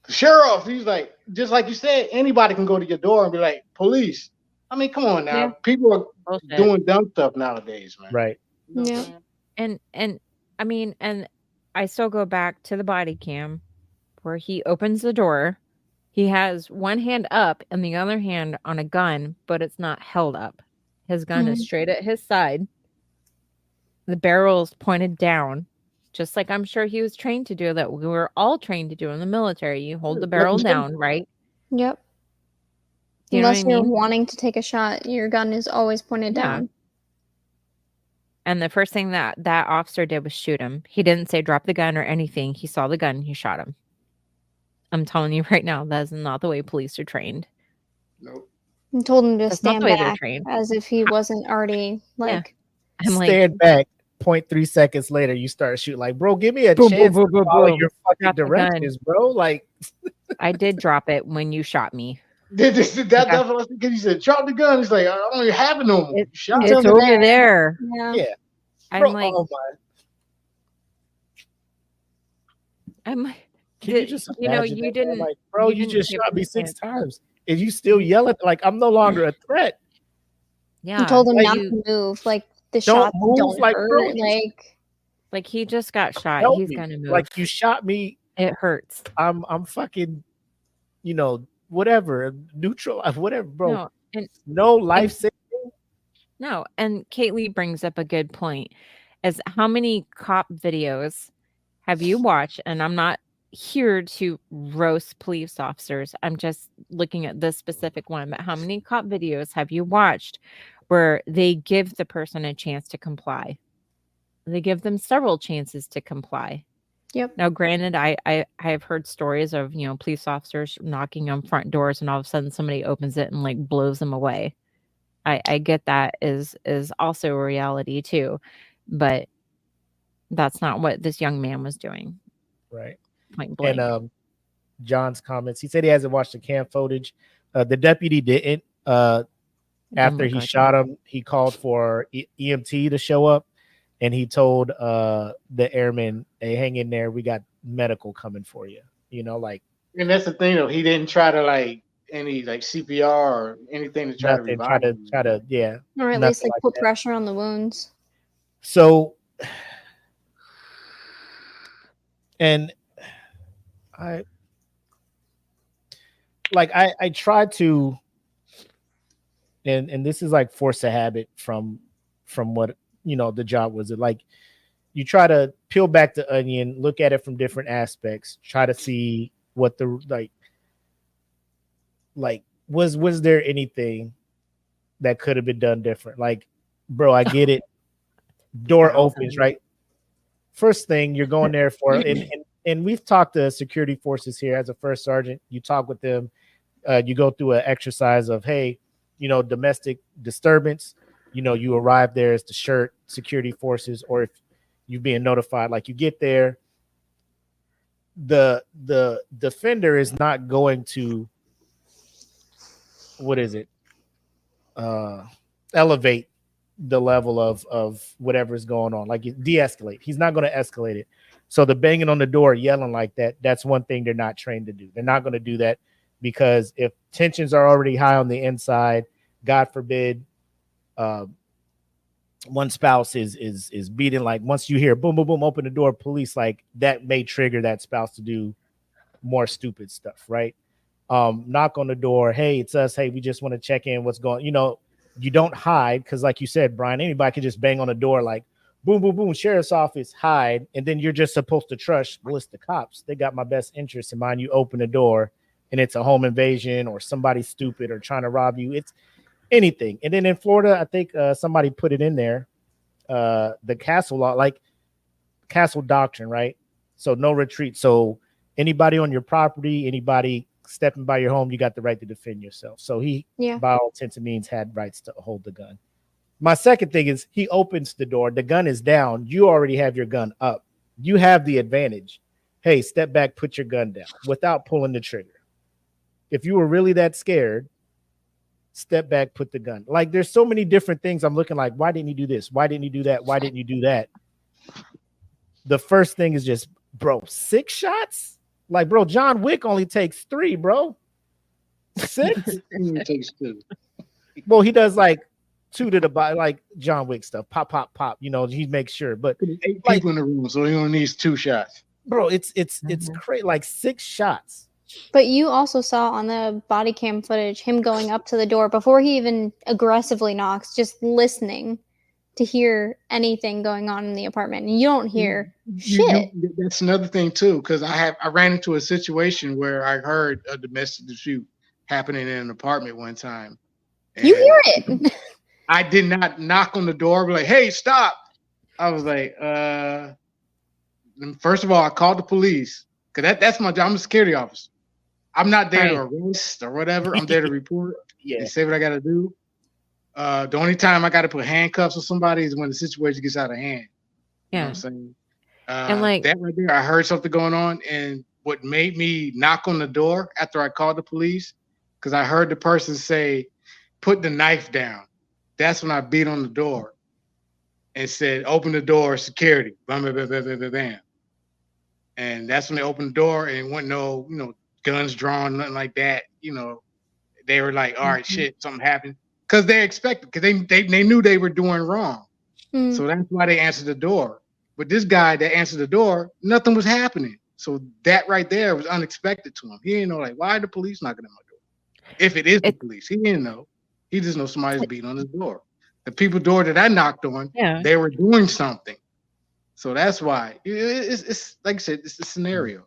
Sheriff, he's like, just like you said, anybody can go to your door and be like, police. I mean, come on now. Yeah. People are Bullshit. doing dumb stuff nowadays, man. Right. You know what I'm Yeah. saying? And I mean, and I still go back to the body cam where he opens the door. He has one hand up and the other hand on a gun, but it's not held up. His gun is straight at his side. The barrel is pointed down, just like I'm sure he was trained to do, that we were all trained to do in the military. You hold the barrel down, right? Yep. You know what Unless I you're mean? wanting to take a shot, your gun is always pointed Yeah. down. And the first thing that officer did was shoot him. He didn't say drop the gun or anything. He saw the gun. He shot him. I'm telling you right now, that is not the way police are trained. Nope. And told him to That's not stand the way they're back trained. as if he wasn't already like. I'm like, Stand back. 0.3 seconds later, you start shooting. Like, bro, give me a Boom, chance boom, to boom, boom, follow boom. your fucking Drop the gun. directions, bro. Like, I did drop it when you shot me. That's what because he said, drop the gun. He's like, I don't even have it no more. It- Shot It's him. over there. Yeah. yeah, I'm bro. like, Oh my. I'm like, Can you just you know, imagine you that, man? didn't, Like, bro, you didn't just give shot him me a 6 chance. times. And you still yell at like I'm no longer a threat. Yeah. He told him Like, not you, to move. Like the Don't shots move, don't like, bro, hurt. you- Like he just got shot. Help He's me. gonna move. Like you shot me. It hurts. I'm fucking, whatever, neutral, whatever, bro. No life saving. No, and Kaylee brings up a good point. Is how many cop videos have you watched? And I'm not here to roast police officers. I'm just looking at this specific one. But how many cop videos have you watched where they give the person a chance to comply? They give them several chances to comply. Yep. Now, granted, I have heard stories of police officers knocking on front doors, and all of a sudden somebody opens it and like blows them away. I get that is also a reality too, but that's not what this young man was doing. Right. Point blank. And John's comments. He said he hasn't watched the cam footage. The deputy didn't. After he shot him, he called for EMT to show up, and he told the airman, "Hey, hang in there. We got medical coming for you." Like. And that's the thing, though. He didn't try to like any like CPR or anything to try to Nothing. revive him. Try to, yeah. or at least like put pressure on the wounds. So, and I try to, and this is like force a habit from what the job was. It like you try to peel back the onion, look at it from different aspects, try to see what the like was there anything that could have been done different? Like, bro, I get it. Door opens, right? First thing you're going there for, and we've talked to security forces here as a first sergeant. You talk with them, you go through an exercise of, hey, domestic disturbance. You arrive there as the shirt security forces, or if you're being notified, like you get there, the defender is not going to, what is it? Elevate the level of whatever is going on, like de-escalate. He's not going to escalate it. So the banging on the door, yelling like that's one thing they're not trained to do. They're not going to do that, because if tensions are already high on the inside, God forbid, one spouse is beating, like once you hear boom, boom, boom, open the door, police, like that may trigger that spouse to do more stupid stuff, right? Knock on the door, hey, it's us, hey, we just want to check in, what's going, you don't hide, because like you said, Brian, anybody can just bang on the door like boom, boom, boom, sheriff's office, hide, and then you're just supposed to trust, well, it's the cops, they got my best interest in mind. You open the door and it's a home invasion or somebody stupid or trying to rob you, it's anything. And then in Florida, I think somebody put it in there, the castle law, like castle doctrine, right? So no retreat. So anybody on your property, anybody stepping by your home, you got the right to defend yourself. So he, by all intents and means, had rights to hold the gun. My second thing is he opens the door, the gun is down, you already have your gun up, you have the advantage. Hey, step back, put your gun down without pulling the trigger. If you were really that scared, step back, put the gun. Like there's so many different things I'm looking like, why didn't you do this? Why didn't you do that? Why didn't you do that? the first thing is just, bro, 6 shots? Like, bro, John Wick only takes 3, bro. 6? It takes 2. Well, he does like 2 to the body, like John Wick stuff. Pop, pop, pop. You know, he makes sure. But 8 like, people in the room, so he only needs 2 shots. bro, it's crazy. Like 6 shots. But you also saw on the body cam footage him going up to the door before he even aggressively knocks, just listening to hear anything going on in the apartment. And you don't hear shit. That's another thing too, because I ran into a situation where I heard a domestic dispute happening in an apartment one time. You hear it. I did not knock on the door, be like, "Hey, stop!" I was like, first of all, I called the police because that's my job. I'm a security officer. I'm not there to arrest or whatever. I'm there to report and say what I got to do. The only time I got to put handcuffs on somebody is when the situation gets out of hand. You know what I'm saying? And like that right there, I heard something going on, and what made me knock on the door after I called the police, because I heard the person say, "Put the knife down." That's when I beat on the door and said, "Open the door, security." Bam, bam, bam, bam, bam, bam. And that's when they opened the door, and wasn't no, guns drawn, nothing like that. They were like, "All right, shit, something happened," because they expected, because they knew they were doing wrong. So that's why they answered the door. But this guy that answered the door, nothing was happening. So that right there was unexpected to him. He didn't know, like, why are the police knocking at my door? If it is the police, he didn't know. He just knows somebody's beating on his door. The people door that I knocked on, they were doing something. So that's why it's like I said, it's a scenario.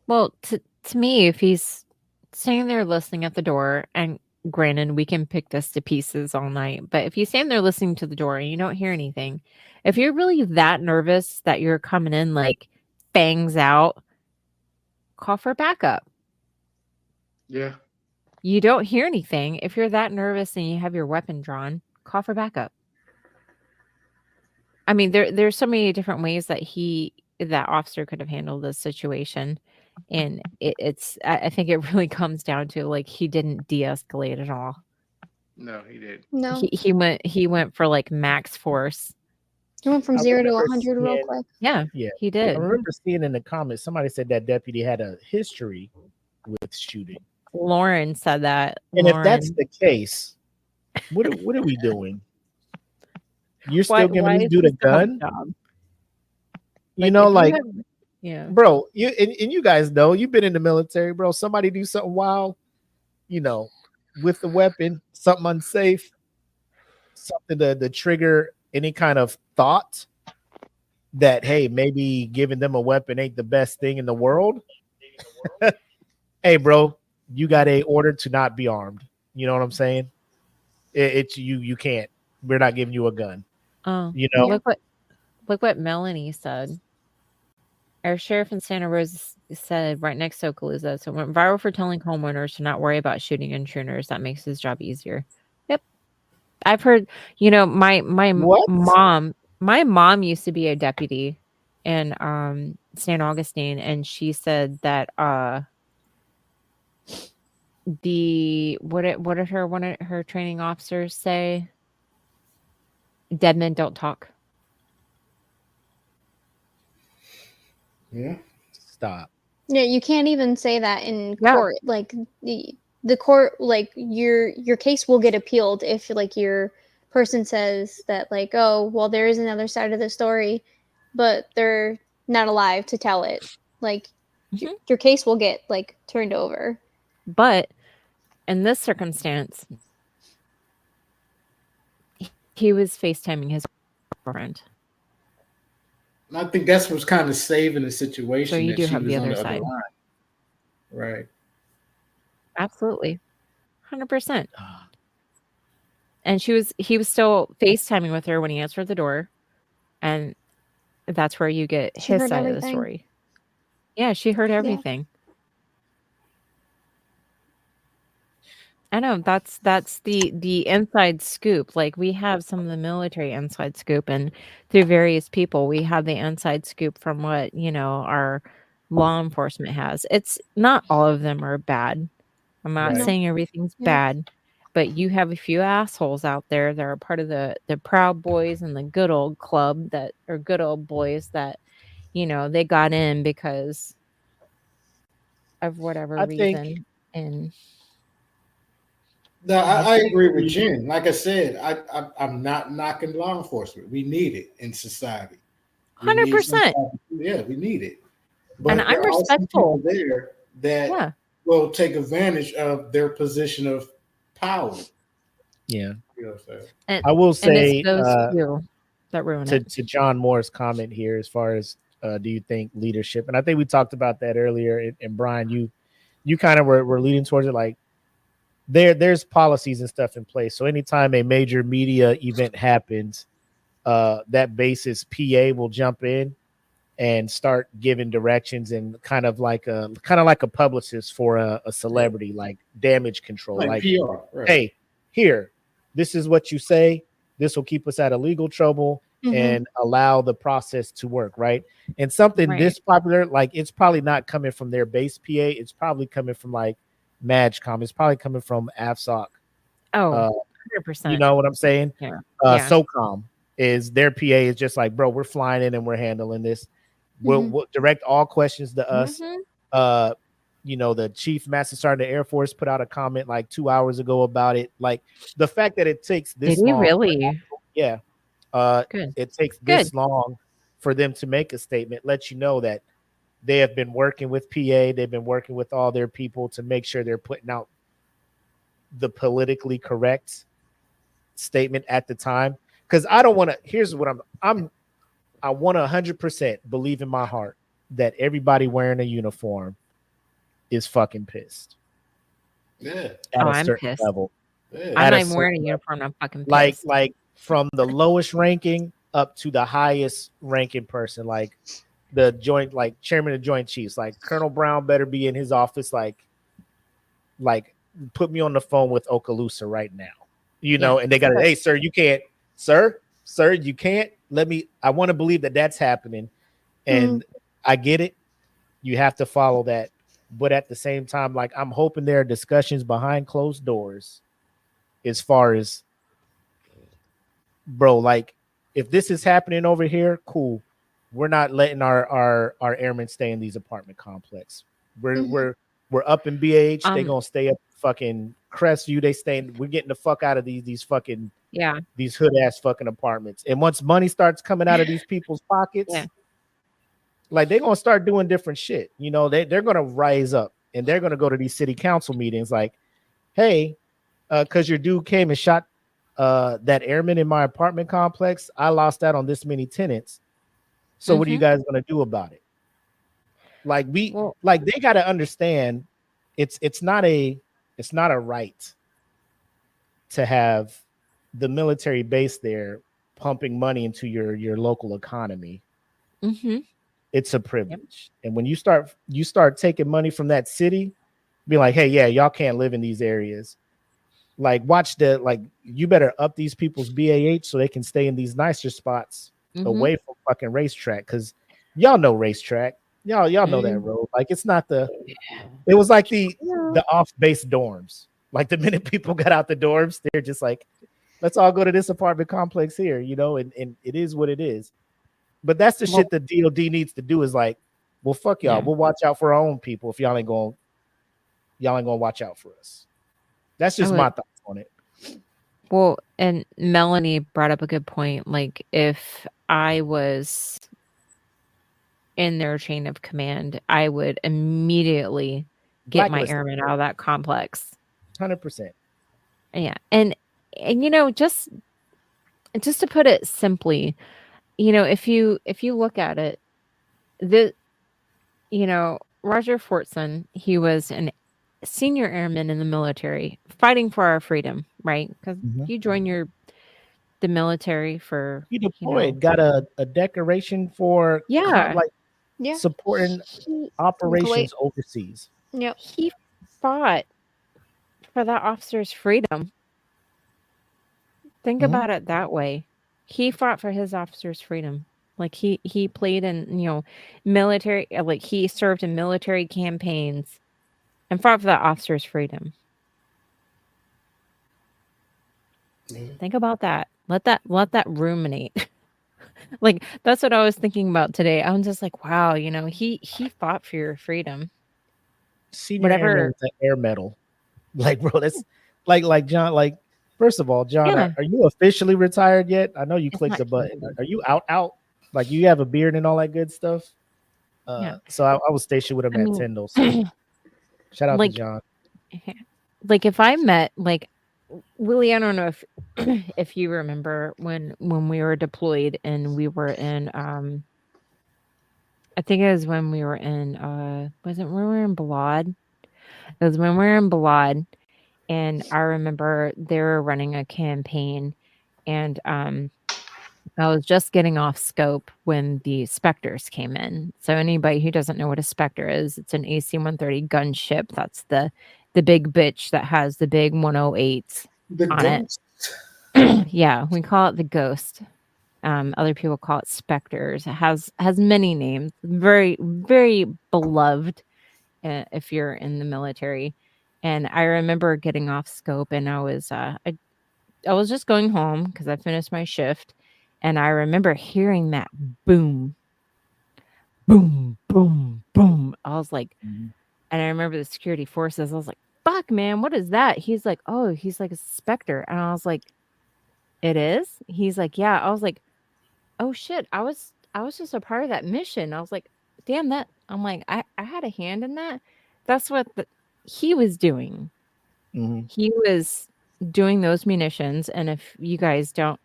Well, to me, if he's standing there listening at the door, and granted, we can pick this to pieces all night, but if you stand there listening to the door and you don't hear anything, if you're really that nervous that you're coming in like bangs out, call for backup. Yeah. You don't hear anything. If you're that nervous and you have your weapon drawn, call for backup. I mean, there's so many different ways that that officer could have handled this situation. And I think it really comes down to, like, he didn't de-escalate at all. No, he did. No. He went for like max force. He went from 0 to 100 real quick. Yeah, he did. I remember seeing in the comments, somebody said that deputy had a history with shooting. Lauren said that. And if that's the case, what are we doing? You're still giving this dude a gun? Yeah, bro. And you guys know, you've been in the military, bro. Somebody do something wild, with the weapon, something unsafe, something to trigger any kind of thought that, hey, maybe giving them a weapon ain't the best thing in the world. Hey, bro, you got a order to not be armed. You know what I'm saying? It's you can't. We're not giving you a gun. Oh, look what Melanie said. Our sheriff in Santa Rosa said right next to Okaloosa, so it went viral for telling homeowners to not worry about shooting intruders. That makes his job easier. Yep. I've heard, my mom used to be a deputy in St. Augustine, and she said that what did one of her training officers say? Dead men don't talk. Yeah. Stop. Yeah, you can't even say that in court. Like the court, like your case will get appealed if like your person says that, like, oh, well, there is another side of the story, but they're not alive to tell it. Like your case will get like turned over. But in this circumstance, he was FaceTiming his girlfriend. And I think that's what's kind of saving the situation. So you do have the other side. Right. Absolutely. 100%. And he was still FaceTiming with her when he answered the door. And that's where you get his side of the story. Yeah, she heard everything. Yeah. I know, that's the inside scoop. Like, we have some of the military inside scoop, and through various people, we have the inside scoop from what, our law enforcement has. It's not all of them are bad. I'm not saying everything's bad. but you have a few assholes out there that are part of the Proud Boys and the good old club that are good old boys that, you know, they got in because of whatever I think reason. And No, I I think agree with Jen. Like I said, I'm not knocking law enforcement. We need it in society. We need some 100%. yeah, we need it. And But I'm there are some people respectful. there that Yeah. will take advantage of their position of power. yeah. You know what I'm saying? And I will it's say those few that ruin it. to John Moore's comment here, as far as do you think leadership, and I think we talked about that earlier. And Brian, you kind of were leading towards it, like there's policies and stuff in place. So anytime a major media event happens, that basis PA will jump in and start giving directions, and kind of like a publicist for a celebrity, like damage control. Like Like, PR, right? hey, here, this is what you say. This will keep us out of legal trouble and allow the process to work, right? And something Right. this popular, like, it's probably not coming from their base PA. It's probably coming from like MagCom. It's probably coming from AFSOC. Oh, You 100%. know what I'm saying? Yeah. Yeah. SOCOM is their PA is just like, bro, we're flying in and we're handling this. We'll direct all questions to us. Mhm. You know, the chief master sergeant of the Air Force put out a comment like 2 hours ago about it. Like, the fact that it takes Did this he long, really? yeah, Good. it takes Good. this long for them to make a statement, lets you know that they have been working with PA. They've been working with all their people to make sure they're putting out the politically correct statement at the time. Because I don't want to. Here's what I want to 100% believe in my heart that everybody wearing a uniform is fucking pissed. Yeah, At Oh, a I'm certain pissed. level. yeah. I'm At not a even wearing a certain level. uniform. I'm fucking Like pissed. from the lowest ranking up to the highest ranking person, like the joint, like chairman of Joint Chiefs, like Colonel Brown better be in his office, like put me on the phone with Okaloosa right now, you know. Yeah. And they got to, hey, sir, you can't, sir, you can't. I want to believe that that's happening, and I get it. You have to follow that, but at the same time, like, I'm hoping there are discussions behind closed doors, as far as, bro, like, if this is happening over here, cool. We're not letting our airmen stay in these apartment complex. We're up in BH. They gonna stay up fucking Crestview. They staying. We're getting the fuck out of these fucking Yeah. these hood ass fucking apartments. And once money starts coming out of these people's pockets, Yeah. like, they're gonna start doing different shit. You know, they're gonna rise up and they're gonna go to these city council meetings like, hey, because your dude came and shot that airman in my apartment complex. I lost out on this many tenants. So what are you guys gonna do about it? Like, they gotta understand it's not a right to have the military base there pumping money into your local economy. It's a privilege. And when you start taking money from that city, be like, hey, yeah, y'all can't live in these areas. Like, you better up these people's BAH so they can stay in these nicer spots away from fucking racetrack. Because y'all know racetrack. Y'all know that road. Like, it's not it was like the off-base dorms. Like, the minute people got out the dorms, they're just like, let's all go to this apartment complex here, you know, and it is what it is. But that's the shit that DOD needs to do, is like, well, fuck y'all. We'll watch out for our own people if y'all ain't gonna watch out for us. That's just my thoughts on it. Well, and Melanie brought up a good point. Like, if I was in their chain of command, I would immediately get my airmen out of that complex. 100%. Yeah. And you know, just to put it simply, you know, if you look at it, Roger Fortson, he was an senior airman in the military fighting for our freedom, right? Because you join the military for, he deployed, got a decoration for supporting operations overseas. Yep. He fought for that officer's freedom. Think about it that way. He fought for his officer's freedom. Like, he played in, you know, military, like, he served in military campaigns and fought for that officer's freedom. Think about that. Let that ruminate. Like that's what I was thinking about today. I'm just like, wow, he fought for your freedom. Senior airman Whatever. with the air medal. Like, bro, that's like John. Like, first of all, John, Yeah. are you officially retired yet? I know you It's clicked not the button. true. Are you out? Like, you have a beard and all that good stuff. Yeah. So I was stationed with him I at mean, Tyndall. So shout out to like John. like if I met like Willie, I don't know if if you remember when we were deployed and we were in I think it was when we were in was it when we were in Balad? It was when we were in Balad, and I remember they were running a campaign, and I was just getting off scope when the Spectres came in. So anybody who doesn't know what a Spectre is, it's an AC-130 gunship. That's the big bitch that has the big 108s The on it. ghost. Yeah, we call it the Ghost. Other people call it Spectres. It has many names. Very, very beloved if you're in the military. And I remember getting off scope, and I was just going home because I finished my shift, and I remember hearing that boom, boom, boom, boom. I was like, Mhm. and I remember the security forces. I was like, "Fuck, man, what is that?" He's like, "Oh, he's like a Spectre," and I was like, "It is?" He's like, "Yeah." I was like, "Oh shit, I was just a part of that mission." I was like, "Damn that." I'm like, I had a hand in that. That's what he was doing. Mhm. He was doing those munitions, and if you guys don't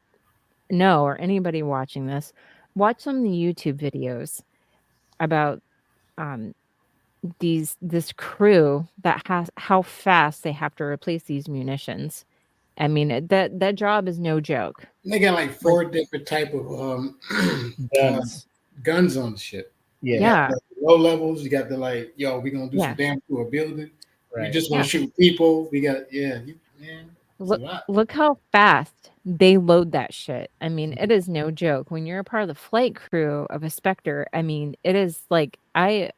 know, or anybody watching this, watch some of the YouTube videos about this crew that has how fast they have to replace these munitions. I mean, that job is no joke. They got like 4 different type of Guns. guns on the ship. You Yeah. got the low levels. You got the like, yo, we gonna do some Yeah. damage to a building. We Right. just want Yeah. to shoot people. We got man. It's a Look, lot. look how fast they load that shit. I mean, it is no joke. When you're a part of the flight crew of a Spectre, I mean, it is like I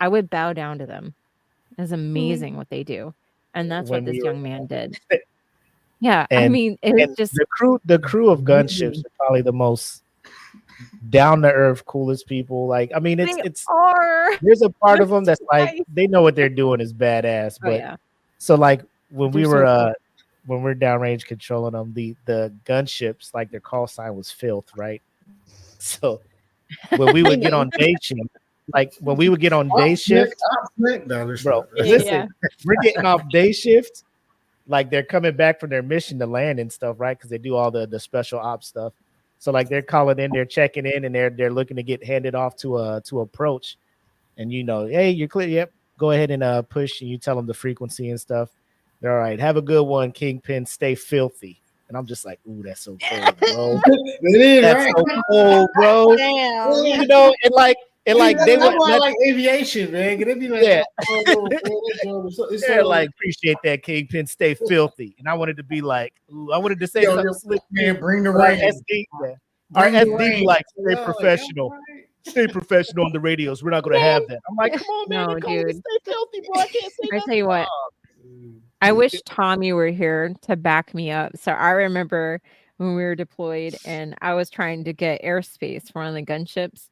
would bow down to them. It's amazing what they do. And that's what When this we young man did. were Yeah, I and mean, it was and just the crew of gunships are probably the most down to earth, coolest people. Like, I mean, they it's are. there's a part They're of them that's so like nice. they know what they're doing is badass. Oh But yeah, so like when we they're were so cool. when we're downrange controlling them, the gunships, like their call sign was filth, right? So when we I would get know. on day shift, like when we would get on day shift, bro, Yeah. listen, we're getting off day shift, like they're coming back from their mission to land and stuff, right? Because they do all the special ops stuff. So like they're calling in, they're checking in, and they're looking to get handed off to approach. And hey, you're clear. Yep, go ahead and push, and you tell them the frequency and stuff. They're all right. Have a good one, Kingpin. Stay filthy. And I'm just like, ooh, that's so cold, bro. It is That's right. so cold, bro. Damn. You know, and like they That's would why I like aviation, man. Cause they be like, yeah, it's they're so like appreciate that, Kingpin. Stay filthy. And I wanted to be like, ooh, I wanted to say yo, something slick, man, bring the but our rain. SD, yeah. Our Bring the SD be rain. like, stay Yo, professional. right. Stay professional on the radios. We're not going to have that. I'm like, come on, man. No, They're calling me dude. stay filthy, bro. I can't say I nothing tell you what, wrong. I wish Tommy were here to back me up. So I remember when we were deployed, and I was trying to get airspace for one of the gunships,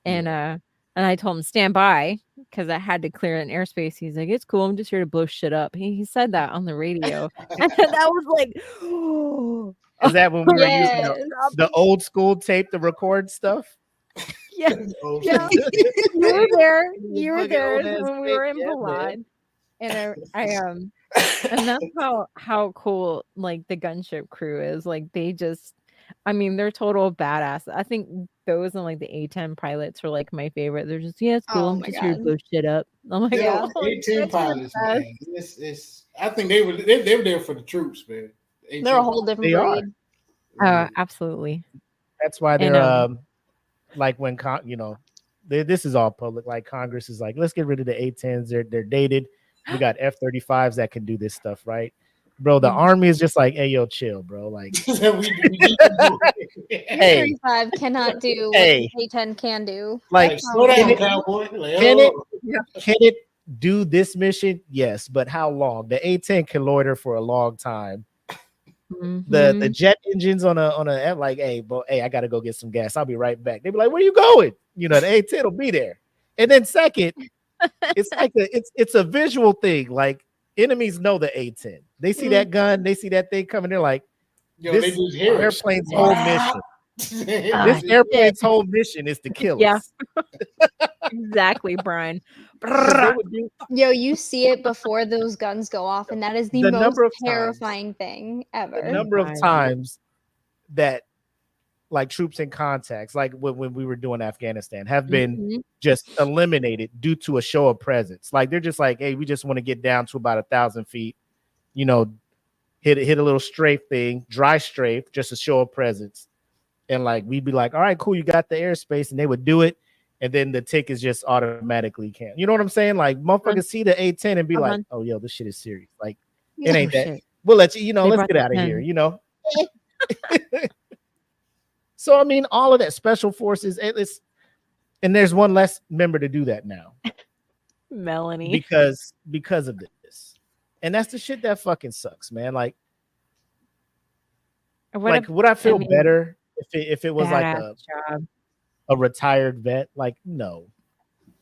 and I told him stand by because I had to clear an airspace. He's like, "It's cool. I'm just here to blow shit up." He said that on the radio, and that was like, oh, Is that when we were using Yes. the old school tape to record stuff? yeah, Oh, yeah. shit. You were there. It was You were fucking there old ass when we tape. were in Yeah, man. Balad, and and that's how cool like the gunship crew is. Like they just, I mean, they're total badass. I think those and like the A-10 pilots are like my favorite. They're just it's cool. Oh I'm my just here to God. blow shit up. I'm like, Yeah. oh, you 18 guys are the pilots, best. man. It's I think they were there for the troops, man. 18 They're a whole different They are. breed. Absolutely. That's why And they're like when this is all public. Like Congress is like, let's get rid of the A-10s. They're dated. We got F-35s that can do this stuff, right? Bro, the Army is just like, hey, yo, chill, bro. Like, hey, F-35 cannot do what hey, the A-10 can do. like, Like, slow can down, it, cowboy. Like, can it oh. can it do this mission? Yes, but how long? The A-10 can loiter for a long time. the Mhm. jet engines on a like, hey, bro, hey, I gotta go get some gas. I'll be right back. They be like, where you going? You know, the A10 will be there. And then second, it's like it's a visual thing. Like enemies know the A10. They see that gun, they see that thing coming. They're like, Yo, they this just hear it. airplane's whole mission. This shit. airplane's whole mission is to kill Yeah. us. Exactly, Brian. 'Cause they would do Yo, you see it before those guns go off, and that is the The most number of times- terrifying thing the ever. number of Right. times that like troops in contacts, like when we were doing Afghanistan, have been Mhm. just eliminated due to a show of presence. Like they're just like, hey, we just want to get down to about 1,000 feet, you know, hit a little strafe thing, dry strafe, just a show of presence. And like we'd be like, all right, cool, you got the airspace, and they would do it, and then the tick is just automatically canceled. You know what I'm saying? Like motherfuckers see the A10 and be like, oh yo, this shit is serious. Like it ain't that. Shit. We'll let you, They let's brought get the out of here, pen. So I mean, all of that special forces, and there's one less member to do that now Melanie. because of this, and that's the shit that fucking sucks, man. Like What would I feel mean, better if it was like badass job. a retired vet? Like no,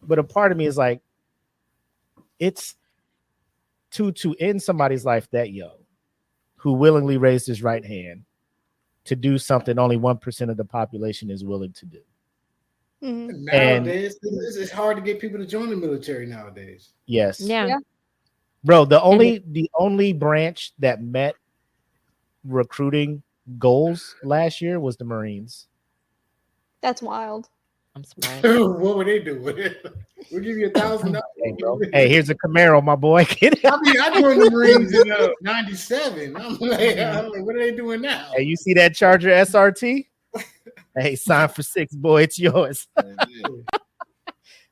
but a part of me is like, it's to end somebody's life that young, who willingly raised his right hand to do something only 1% of the population is willing to do. Mhm. Nowadays, it's hard to get people to join the military nowadays. Yes. Yeah. Bro, the only branch that met recruiting goals last year was the Marines. That's wild. I'm surprised. What would they do? We'll give you $1,000. Hey, bro. Hey, here's a Camaro, my boy. I mean, I joined the Marines in '97. I'm like, what are they doing now? Hey, you see that Charger SRT? Hey, sign for 6, boy. It's yours.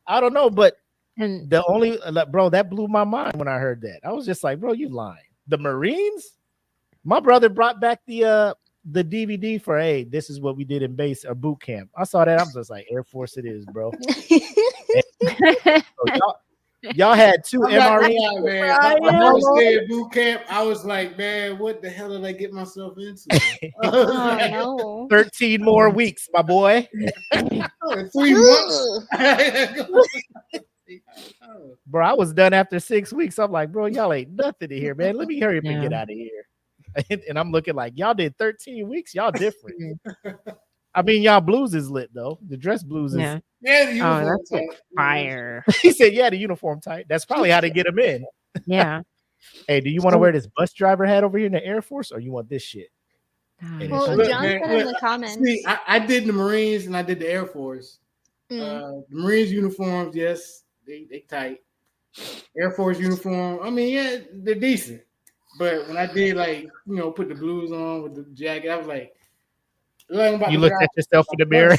I don't know, but And the only bro, that blew my mind when I heard that. I was just like, bro, you lying. The Marines? My brother brought back the DVD for, hey, this is what we did in base or boot camp. I saw that. I'm just like, Air Force it is, bro. So y'all had 2 I'm not MREs. gonna lie, man. My first day at boot camp, I was like, man, what the hell did I get myself into? Oh no. 13 more weeks, my boy. 3 months. Bro, I was done after 6 weeks. I'm like, bro, y'all ain't nothing in here, man. Let me hurry up and get Yeah. out of here. And I'm looking like, y'all did 13 weeks. Y'all different. I mean, y'all blues is lit though. The dress blues is. yeah. Yeah, the Oh, uniform that's tight. fire. He said, yeah, the uniform tight. That's probably how to get them in. Yeah. Hey, do you want to wear this bus driver hat over here in the Air Force, or you want this shit? God, Well, Look, John man, said in look, the comments. See, I did the Marines and I did the Air Force. The Marines uniforms, yes, they tight. Air Force uniform, I mean, yeah, they're decent. But when I did put the blues on with the jacket, I was like, You looked at yourself in the mirror.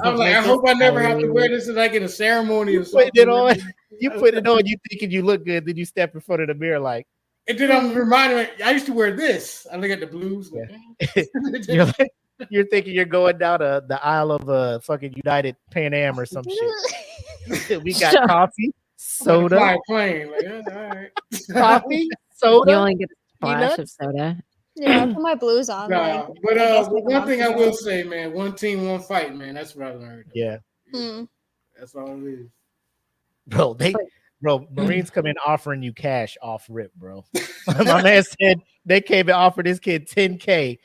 I'm like, I hope I never have to wear this like in a ceremony or something. Put it on. You put it on. You thinking you look good. Then you step in front of the mirror like. And then I'm reminded, I used to wear this. I look at the blues. Like, You're thinking you're going down the aisle of a fucking United Pan Am or some shit. We got coffee, soda, plane. Like, all right. coffee, You soda. only get a splash of peanuts. soda. Yeah, I put my blues on. Nah, like, but I guess like a one month thing I ago. will say, man, one team, one fight, man. That's what I learned. Yeah, That's all it is. bro. Marines come in offering you cash off rip, bro. My man said they came and offered this kid $10K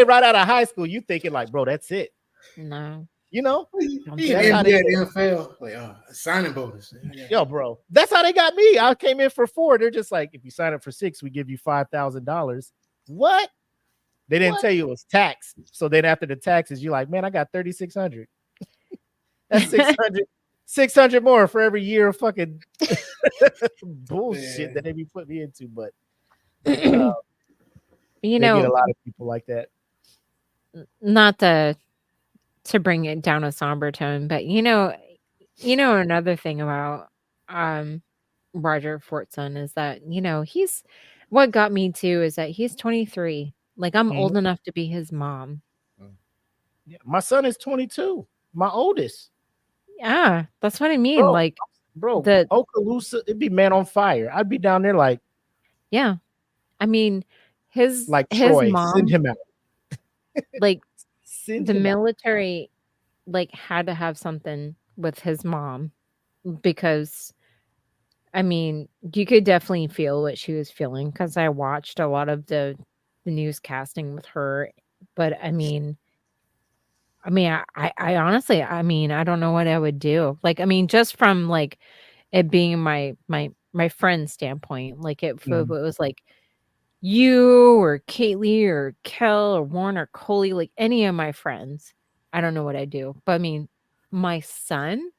right out of high school. You thinking like, bro, that's it? No. You know, He That's in how NBA, they- the NFL, like a signing bonus. yo, bro, that's how they got me. I came in for 4. They're just like, if you sign up for 6, we give you $5,000. What? They didn't tell you it was taxed. So then after the taxes, you're like, man, I got 3,600. That's 600 more for every year of fucking bullshit that they be putting me into. But You they know, get a lot of people like that. not to bring it down a somber tone, but you know another thing about Roger Fortson is that he's what got me too is that he's 23. Like I'm old enough to be his mom. Yeah, my son is 22. My oldest. Yeah, that's what I mean. Bro, like bro. The Okaloosa, it'd be man on fire. I'd be down there like yeah. I mean, his Troy. Send mom, him out. like Send the him out. military, like had to have something with his mom because I mean, you could definitely feel what she was feeling because I watched a lot of the newscasting with her. But I honestly, I mean, I don't know what I would do. Like, I mean, just from like it being my friend's standpoint, like if it was like you or Kaylee or Kel or Warren or Coley, like any of my friends, I don't know what I'd do. But I mean, my son,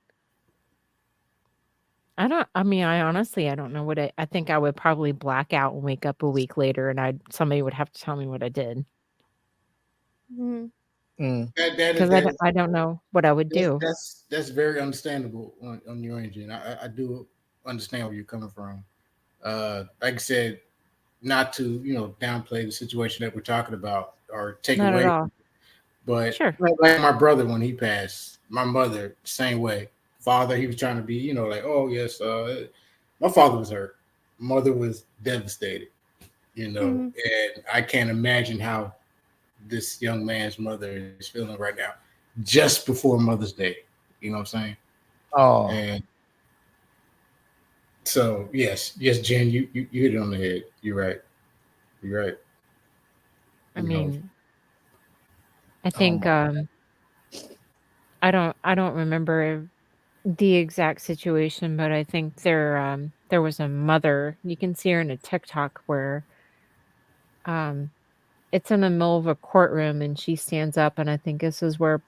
I honestly, I don't know what I think I would probably black out and wake up a week later and somebody would have to tell me what I did. Mhm. Because I don't know what I would do. That's very understandable on your engine. I do understand where you're coming from. Like I said, not to downplay the situation that we're talking about or take Not away, at all. but Sure. like my brother when he passed, my mother same way. Father, he was trying to be like, oh yes, my father was hurt. Mother was devastated, and I can't imagine how this young man's mother is feeling right now, just before Mother's Day. You know what I'm saying? Oh, And so yes, Jen, you hit it on the head. You're right. I mean, I think I don't remember the exact situation, but I think there was a mother. You can see her in a TikTok where it's in the middle of a courtroom and she stands up, and I think this is where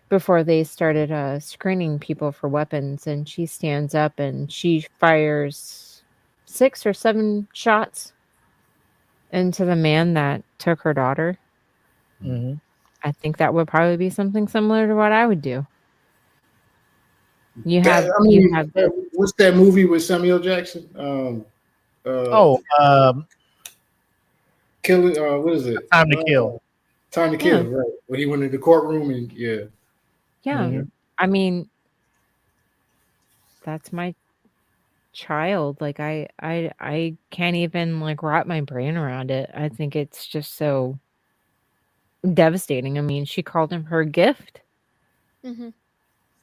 before they started screening people for weapons, and she stands up and she fires 6 or 7 shots into the man that took her daughter. I think that would probably be something similar to what I would do. You have what's that movie with Samuel Jackson? Killing. What is it? Time to Kill. Time to Kill. Right. When he went into the courtroom and yeah. I mean, that's my child. Like I can't even like wrap my brain around it. I think it's just so devastating. I mean, she called him her gift.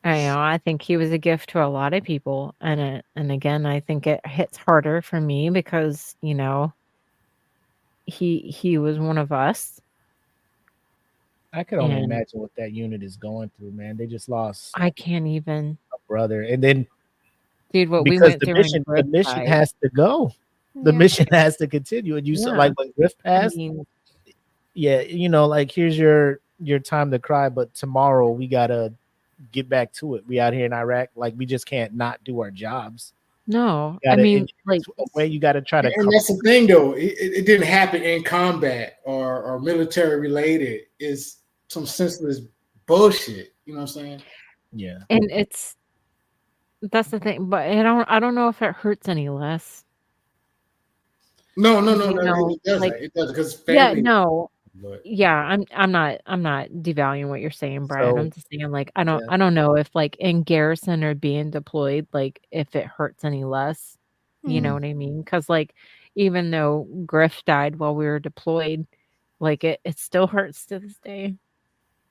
I think he was a gift to a lot of people, and again, I think it hits harder for me because he was one of us. I could only imagine what that unit is going through, man. They just lost. I can't even. A brother, and then, dude, what we went through. The mission has to go. The mission has to continue, and you saw like when Griff passed. Like here's your time to cry, but tomorrow we gotta get back to it. We out here in Iraq, like we just can't not do our jobs. No, I mean, like a way you got to try to. And that's the thing, though. It didn't happen in combat or military related. It's some senseless bullshit. You know what I'm saying? Yeah. And that's the thing, but I don't know if it hurts any less. No. It doesn't. Like, it doesn't because family. Yeah, no. But. Yeah, I'm not devaluing what you're saying, Brian. So, I'm just saying, like, I don't know if like in garrison or being deployed, like if it hurts any less. You know what I mean? Because like even though Griff died while we were deployed, like it still hurts to this day.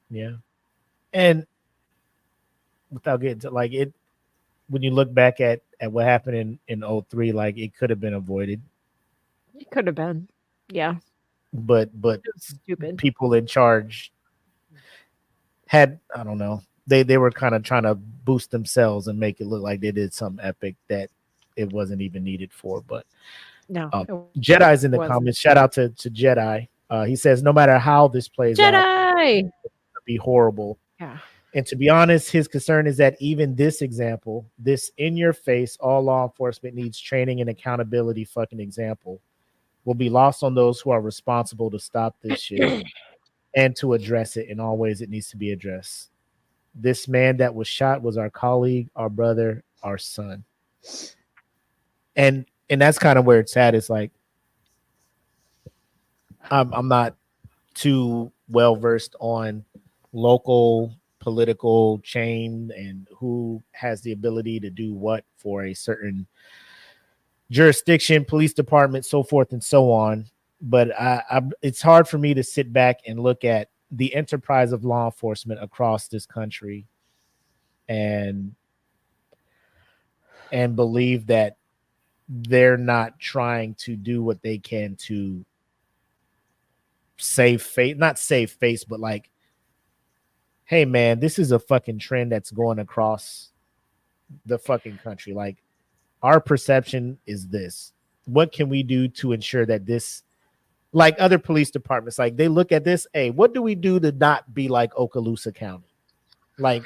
Yeah, and without getting to like it, when you look back at what happened in 2003, like it could have been avoided. It could have been, yeah. But stupid people in charge had, I don't know, they were kind of trying to boost themselves and make it look like they did something epic that it wasn't even needed for. But no, Jedi's in the comments. Shout out to Jedi. He says no matter how this plays out, it'll be horrible. Yeah. And to be honest, his concern is that even this example, this in your face, all law enforcement needs training and accountability fucking example, will be lost on those who are responsible to stop this shit and to address it in all ways it needs to be addressed. This man that was shot was our colleague, our brother, our son. And that's kind of where it's at. It's like I'm not too well versed on local political chain and who has the ability to do what for a certain jurisdiction, police department, so forth and so on. But it's hard for me to sit back and look at the enterprise of law enforcement across this country and believe that they're not trying to do what they can to save face, not save face, but like, hey man, this is a fucking trend that's going across the fucking country. Like, our perception is this. What can we do to ensure that this, like other police departments, like they look at this, hey, what do we do to not be like Okaloosa County? Like,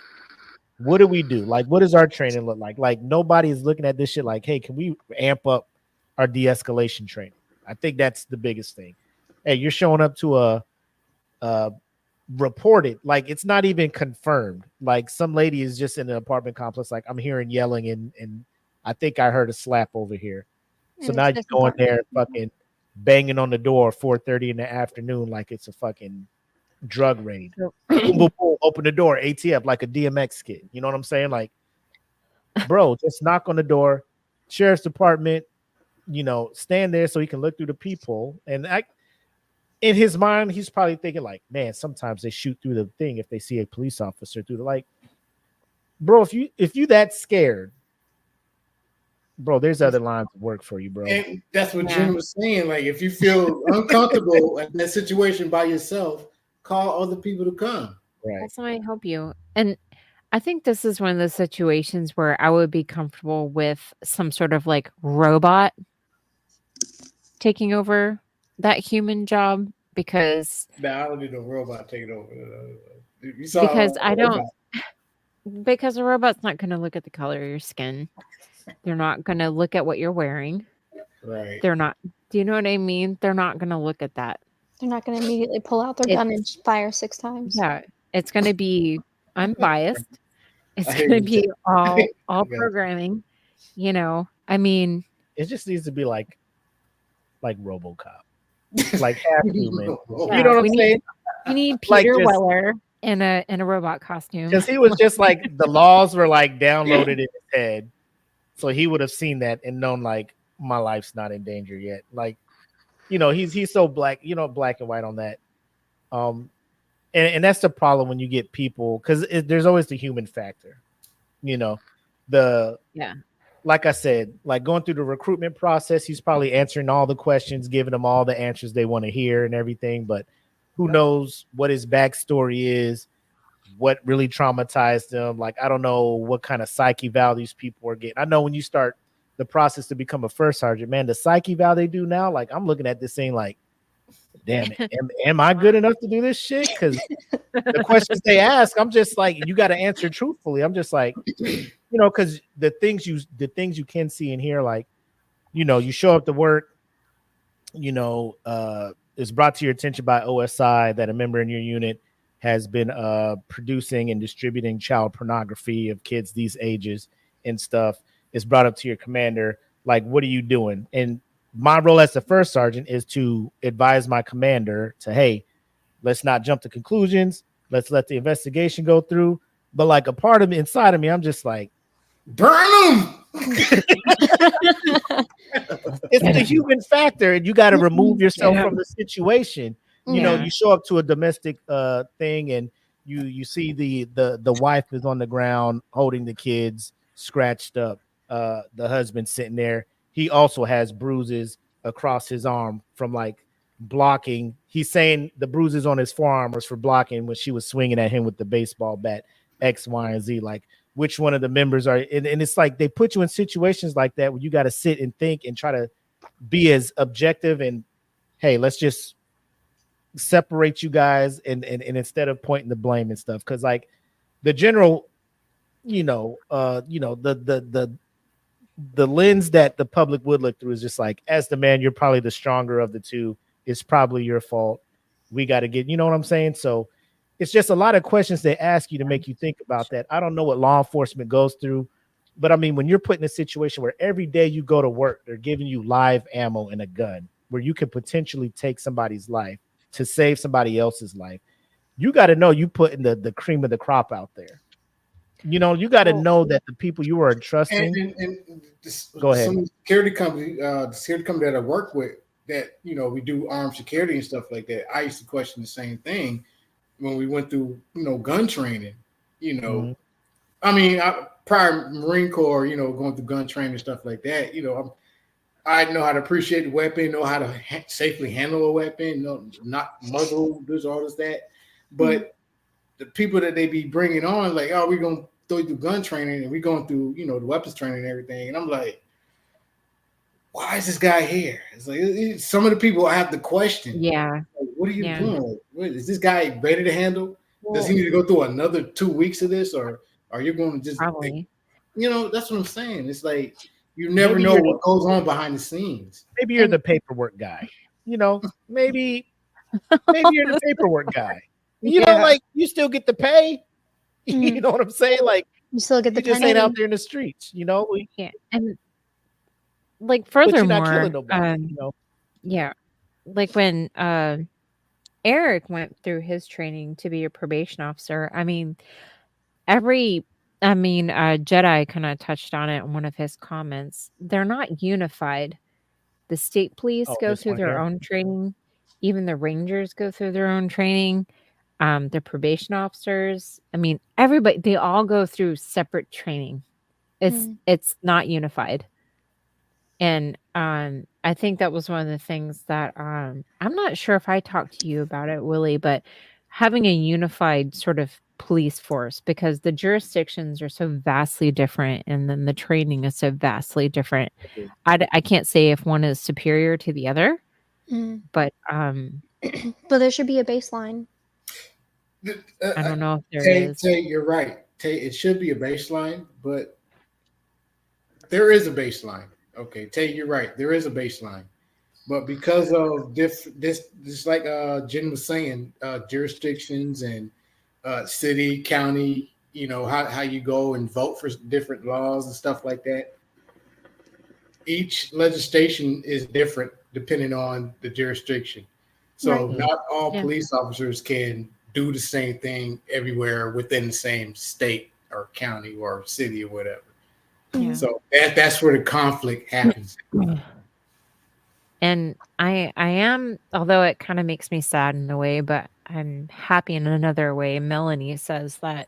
what do we do? Like, what does our training look like? Like, nobody is looking at this shit like, hey, can we amp up our de-escalation training? I think that's the biggest thing. Hey, you're showing up to a reported, like it's not even confirmed. Like some lady is just in an apartment complex, like I'm hearing yelling and I think I heard a slap over here. So now you go in there fucking banging on the door 4:30 in the afternoon like it's a fucking drug raid. Boom, boom, boom, open the door, ATF, like a DMX skit. You know what I'm saying? Like, bro, just knock on the door. Sheriff's department, you know, stand there so he can look through the peephole. And in his mind, he's probably thinking like, man, sometimes they shoot through the thing if they see a police officer through the, like, bro, if you that scared, bro, there's other lines of work for you, bro. And that's what Jim was saying. Like, if you feel uncomfortable in that situation by yourself, call other people to come. Right. That's might help you. And I think this is one of the situations where I would be comfortable with some sort of like robot taking over that human job, because I don't need a robot taking over. Because I don't. Because a robot's not going to look at the color of your skin. They're not going to look at what you're wearing. Right. They're not. Do you know what I mean? They're not going to look at that. They're not going to immediately pull out their gun and fire 6 times. Yeah, it's going to be unbiased. It's going to be all programming. You know, I mean, it just needs to be like RoboCop, like half human. Yeah, you know what I'm saying? We need Peter Weller in a robot costume, because he was just like the laws were like downloaded in his head, so he would have seen that and known like my life's not in danger yet. Like, you know, he's so black, you know, black and white on that. And that's the problem when you get people, because there's always the human factor, you know, like I said, like going through the recruitment process, he's probably answering all the questions, giving them all the answers they want to hear and everything. But who knows what his backstory is, what really traumatized them. Like, I don't know what kind of psyche val these people are getting. I know when you start the process to become a first sergeant, man, the psyche val they do now, like I'm looking at this thing like, damn it, am I good enough to do this shit? Because the questions they ask, I'm just like, you got to answer truthfully. I'm just like, you know, because the things you can see and hear, like, you know, you show up to work, you know, it's brought to your attention by OSI that a member in your unit has been producing and distributing child pornography of kids these ages and stuff. It's brought up to your commander, like, what are you doing? And my role as the first sergeant is to advise my commander to, hey, let's not jump to conclusions. Let's let the investigation go through. But like a part of me inside of me, I'm just like, burn them. It's the human factor, and you got to remove yourself from the situation. You know, you show up to a domestic thing, and you see the wife is on the ground holding the kids, scratched up. The husband sitting there. He also has bruises across his arm from like blocking. He's saying the bruises on his forearm was for blocking when she was swinging at him with the baseball bat, X, Y, and Z. Like, which one of the members are, and it's like they put you in situations like that where you got to sit and think and try to be as objective and, hey, let's just separate you guys and instead of pointing the blame and stuff. Because like the general, the lens that the public would look through is just like, as the man, you're probably the stronger of the two. It's probably your fault. We got to get, you know what I'm saying? So it's just a lot of questions they ask you to make you think about that. I don't know what law enforcement goes through, but I mean, when you're put in a situation where every day you go to work, they're giving you live ammo and a gun where you could potentially take somebody's life to save somebody else's life. you got to know you putting the cream of the crop out there. You know, you got to know that the people you are entrusting. And Go ahead. Some security company, the security company that I work with, that we do armed security and stuff like that. I used to question the same thing when we went through gun training. Mhm. I mean, prior Marine Corps, going through gun training and stuff like that. I know how to appreciate the weapon, know how to safely handle a weapon, not muzzle this, all this, that. But the people that they be bringing on, like, oh, we're gonna throw you through gun training, and we're going through, the weapons training and everything. And I'm like, why is this guy here? It's like some of the people I have to question. Yeah. Like, what are you doing? Like, is this guy ready to handle? Does he need to go through another 2 weeks of this, or are you going to just Probably. that's what I'm saying. It's like you never know what goes on behind the scenes. Maybe you're the paperwork guy. Maybe you're the paperwork guy. Like you still get the pay. You know what I'm saying? Like you still get the just ain't out there in the streets. Yeah, and like but you're furthermore, not killing nobody. Yeah, like when Eric went through his training to be a probation officer. I mean, Jedi kind of touched on it in one of his comments. They're not unified. The state police go through their own training. Even the Rangers go through their own training. The probation officers. I mean, everybody, they all go through separate training. It's not unified. And I think that was one of the things that I'm not sure if I talked to you about it, Willie, but having a unified sort of police force, because the jurisdictions are so vastly different and then the training is so vastly different. I can't say if one is superior to the other, but there should be a baseline. I don't know if there is. Tay, you're right. Tay, it should be a baseline, but there is a baseline. Okay, Tay, you're right. There is a baseline, but because of this, like Jen was saying, jurisdictions and city, county, how you go and vote for different laws and stuff like that. Each legislation is different depending on the jurisdiction. So not all police officers can do the same thing everywhere within the same state or county or city or whatever. Yeah. So that's where the conflict happens. And I am, although it kind of makes me sad in a way, but I'm happy in another way. Melanie says that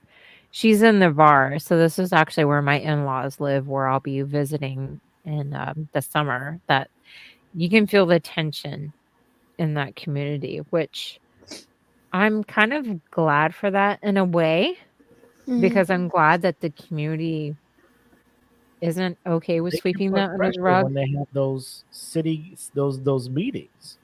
she's in the VAR. So this is actually where my in-laws live, where I'll be visiting in the summer, that you can feel the tension in that community, which I'm kind of glad for that in a way, because I'm glad that the community isn't okay with sweeping that under the rug when they have those those meetings.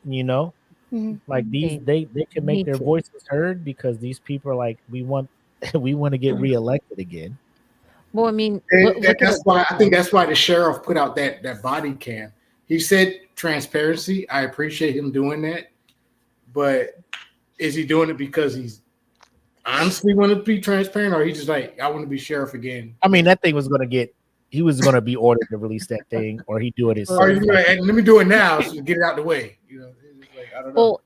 Like these, they can make their voices heard, because these people are like, we want to get reelected again. Well, I mean, that's why I think that's why the sheriff put out that body cam. He said transparency. I appreciate him doing that, but is he doing it because he's honestly want to be transparent, or he just like, I want to be sheriff again? I mean, that thing was going to get. He was going to be ordered to release that thing, or he do it himself. Or let me do it now, so get it out the way. Like, I don't know.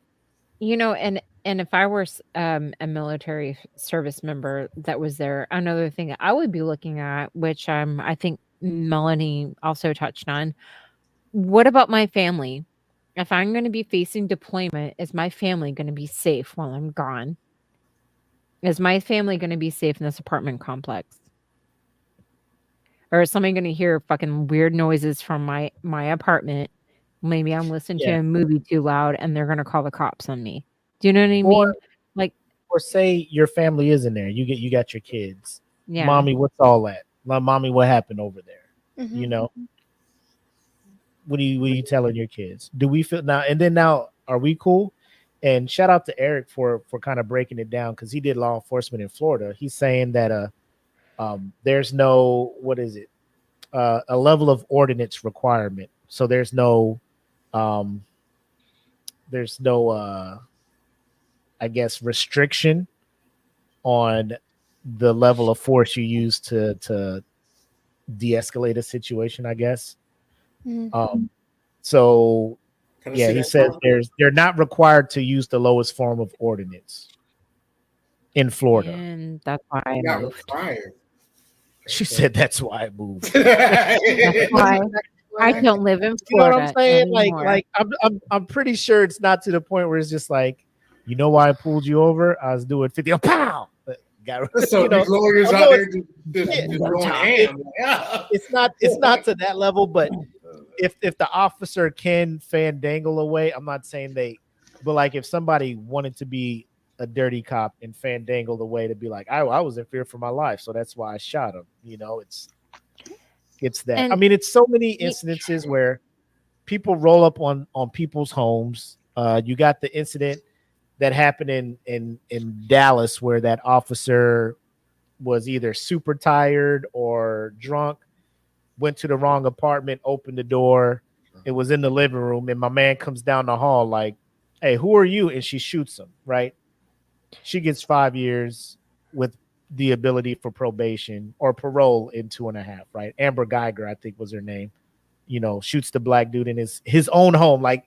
Well, and if I were a military service member that was there, another thing I would be looking at, which I think Melanie also touched on, what about my family? If I'm going to be facing deployment, is my family going to be safe while I'm gone? Is my family going to be safe in this apartment complex? Or is somebody going to hear fucking weird noises from my apartment? Maybe I'm listening to a movie too loud and they're going to call the cops on me. Do you know what I mean? Like, or say your family is in there. You got your kids. Yeah. Mommy, what's all that? Mommy, what happened over there? What are you telling your kids? Do we feel now? And then now, are we cool? And shout out to Eric for kind of breaking it down, because he did law enforcement in Florida. He's saying that there's no, what is it? A level of ordinance requirement. So there's no I guess restriction on the level of force you use to de-escalate a situation, I guess. So he says they're not required to use the lowest form of ordinance. in Florida. And that's why I Got moved. fired. She said that's why I moved. That's why I don't live in You know what Florida I'm saying? anymore. I'm pretty sure it's not to the point where it's just like, you know why I pulled you over? I was doing 50. Pow! Got, So you know, these lawyers although out there it's- just yeah, going ham. Yeah. it's not to that level, but if the officer can fandangle away, I'm not saying but like if somebody wanted to be a dirty cop and fandangle away to be like, I was in fear for my life, so that's why I shot him. You know, it's that. And I mean, it's so many incidences where people roll up on people's homes. You got the incident that happened in Dallas where that officer was either super tired or drunk, went to the wrong apartment, opened the door. It was in the living room, and my man comes down the hall like, hey, who are you? And she shoots him, right? She gets 5 years with the ability for probation or parole in 2.5, right? Amber Geiger, I think was her name. You know, shoots the black dude in his own home. Like,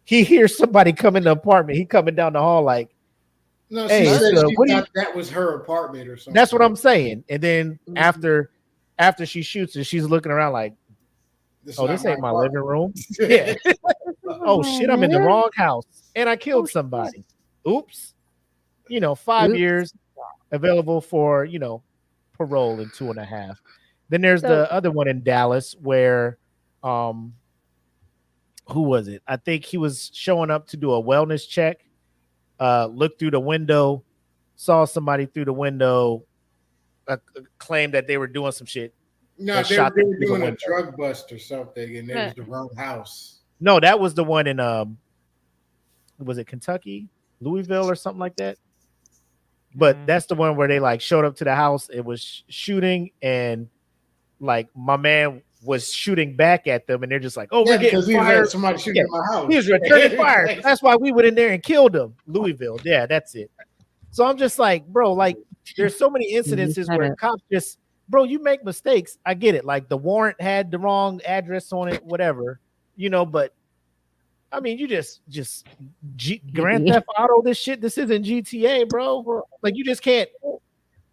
he hears somebody come in the apartment. He coming down the hall like, No, hey, she said she what do you- thought that was her apartment or something. that's what I'm saying. And then after she shoots it, she's looking around like, This this ain't my apartment. living room. Yeah. Oh shit, I'm in the wrong house and I killed somebody. Oops. You know, 5 Oops. years available for, you know, parole in 2.5. Then there's So- the other one in Dallas where who was it? I think he was showing up to do a wellness check, looked through the window, saw somebody through the window, claimed that they were doing some shit. No, and they shot were them through the doing a window. drug bust or something, and it was the wrong house. No, that was the one in was it Kentucky, Louisville, or something like that? But that's the one where they like showed up to the house. It was shooting, and like my man was shooting back at them, and they're just like, "Oh, we're getting fired." Somebody shooting in my house. He was returning fire. That's why we went in there and killed him. Louisville, yeah, that's it. So I'm just like, bro, like there's so many incidences where cops just, bro, you make mistakes. I get it. Like the warrant had the wrong address on it, whatever, you know. But I mean, you just Grand Theft Auto this shit. This isn't GTA, bro. Like you just can't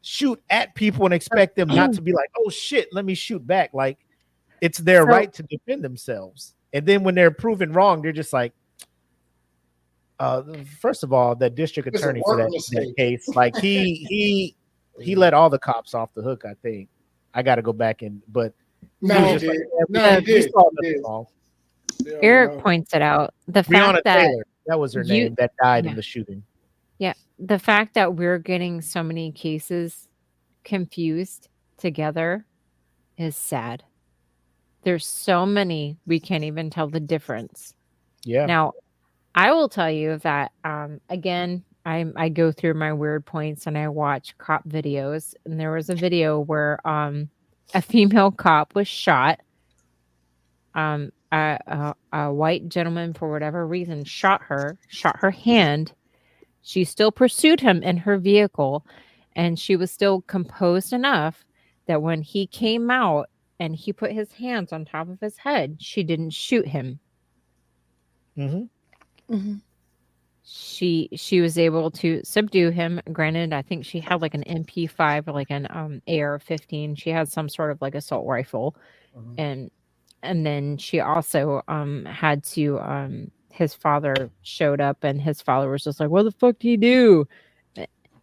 shoot at people and expect them not to be like, oh shit, let me shoot back. Like it's their right to defend themselves. And then when they're proven wrong, they're just like, first of all, that district attorney for that case, like he let all the cops off the hook. I think I got to go back but no, he did. Eric points it out. The Breonna fact that Taylor, that was her name, that died in the shooting. Yeah, the fact that we're getting so many cases confused together is sad. There's so many we can't even tell the difference. Yeah. Now, I will tell you that again, I go through my weird points and I watch cop videos, and there was a video where a female cop was shot. A white gentleman, for whatever reason, shot her hand. She still pursued him in her vehicle, and she was still composed enough that when he came out and he put his hands on top of his head, she didn't shoot him. She was able to subdue him. Granted, I think she had like an MP5 or like an AR-15. She had some sort of like assault rifle, and then she also had to his father showed up, and his father was just like, what the fuck do you do?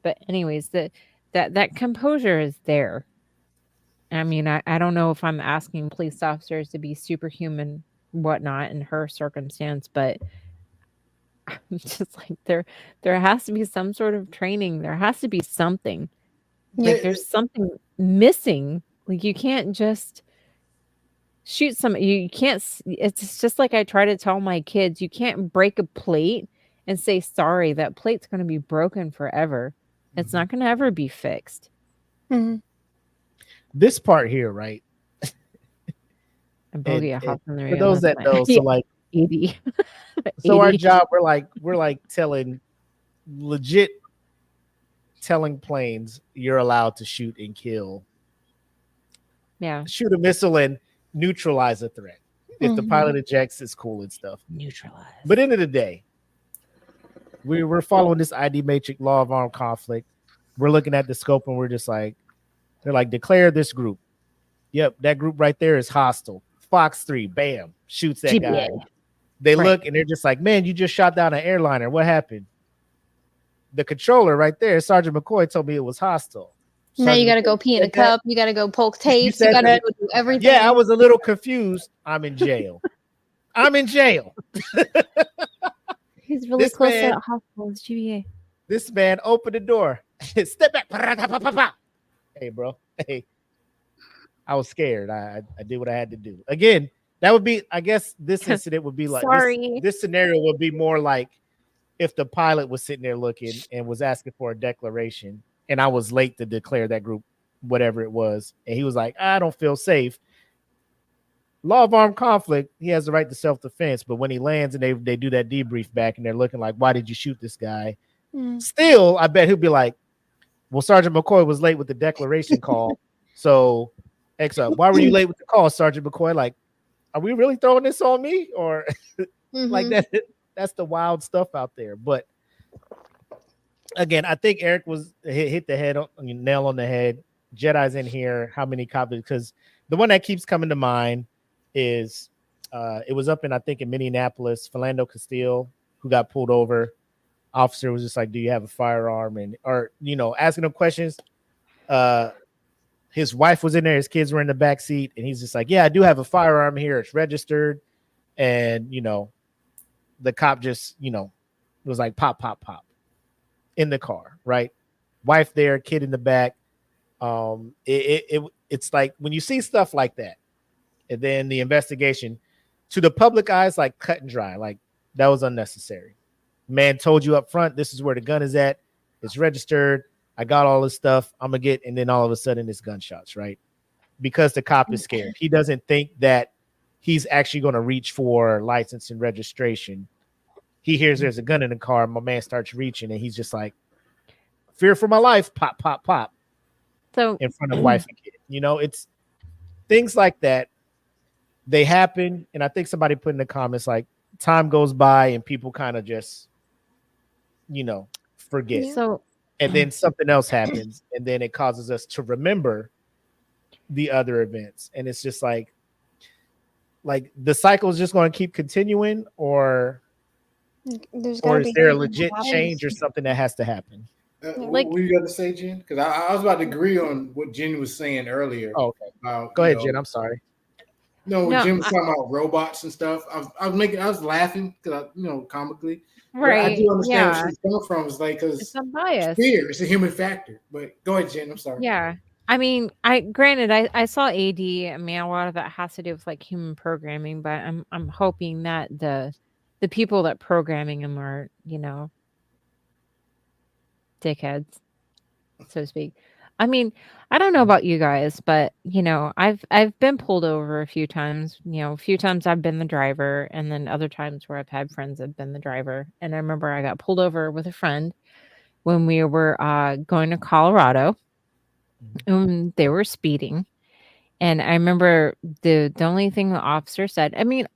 But anyways, that composure is there. I mean, I don't know if I'm asking police officers to be superhuman whatnot in her circumstance, but I'm just like, there has to be some sort of training. There has to be something. Like there's something missing. Like you can't just shoot you can't. It's just like I try to tell my kids, you can't break a plate and say sorry. That plate's going to be broken forever. It's not going to ever be fixed. This part here, right? And for those that know, so like 80. So our job, we're like telling planes you're allowed to shoot and kill. Yeah. Shoot a missile and neutralize a threat. If the pilot ejects, it's cool and stuff. Neutralize. But end of the day, we're following this ID matrix law of armed conflict. we're looking at the scope and we're just like, they're like, declare this group. Yep, that group right there is hostile. Fox 3, bam, shoots that guy. GBA. They Right. look and they're just like, man, you just shot down an airliner. What happened? The controller right there, Sergeant McCoy, told me it was hostile. Now you Sergeant got to McCoy go pee in a said that. cup. You got to go poke tapes. said You got to that? go do everything. Yeah, I was a little confused. I'm in jail. I'm in jail. He's really This close man- to that hospital. It's GBA. This man opened the door. Step back. Hey, bro. Hey. I was scared. I did what I had to do. Again, that would be, I guess this incident would be like, Sorry. this scenario would be more like if the pilot was sitting there looking and was asking for a declaration and I was late to declare that group, whatever it was. And he was like, I don't feel safe. Law of armed conflict, he has the right to self-defense. But when he lands and they do that debrief back and they're looking like, why did you shoot this guy? Still, I bet he'll be like, well, Sergeant McCoy was late with the declaration call. So, why were you late with the call, Sergeant McCoy? Like, are we really throwing this on me? Or like that? That's the wild stuff out there. But again, I think Eric was hit the head on nail on the head. Jedi's in here. How many copies? Because the one that keeps coming to mind is it was up in, I think, in Minneapolis, Philando Castile, who got pulled over. Officer was just like, do you have a firearm? And, or, asking him questions. His wife was in there. His kids were in the back seat. And he's just like, yeah, I do have a firearm here. It's registered. And, the cop just, was like, pop, pop, pop in the car, right? Wife there, kid in the back. It's like when you see stuff like that, and then the investigation to the public eyes, like cut and dry, like that was unnecessary. Man told you up front, this is where the gun is at. It's registered. I got all this stuff. I'm gonna get, and then all of a sudden it's gunshots, right? Because the cop is scared. He doesn't think that he's actually going to reach for license and registration. He hears there's a gun in the car. My man starts reaching, and he's just like, fear for my life. Pop, pop, pop. So In front of wife and kid. It's things like that. They happen, and I think somebody put in the comments like time goes by and people kind of just, forget. So And then something else happens, and then it causes us to remember the other events. And it's just like the cycle is just going to keep continuing, or is there a legit change or something that has to happen? What were you going to say, Jen? Because I was about to agree on what Jen was saying earlier. Oh, okay. Go ahead, Jen. I'm sorry. No, when Jim was talking about robots and stuff, I was laughing because comically. right. But I do understand Yeah. where she's coming from. It's like because It's unbiased. fear, it's a human factor. But go ahead, Jen. I'm sorry. Yeah. I mean, granted I saw AD. I mean, a lot of that has to do with like human programming, but I'm hoping that the people that programming them are, dickheads, so to speak. I mean, I don't know about you guys, but I've been pulled over a few times. A few times I've been the driver, and then other times where I've had friends that have been the driver. And I remember I got pulled over with a friend when we were going to Colorado, and they were speeding. And I remember the only thing the officer said, I mean,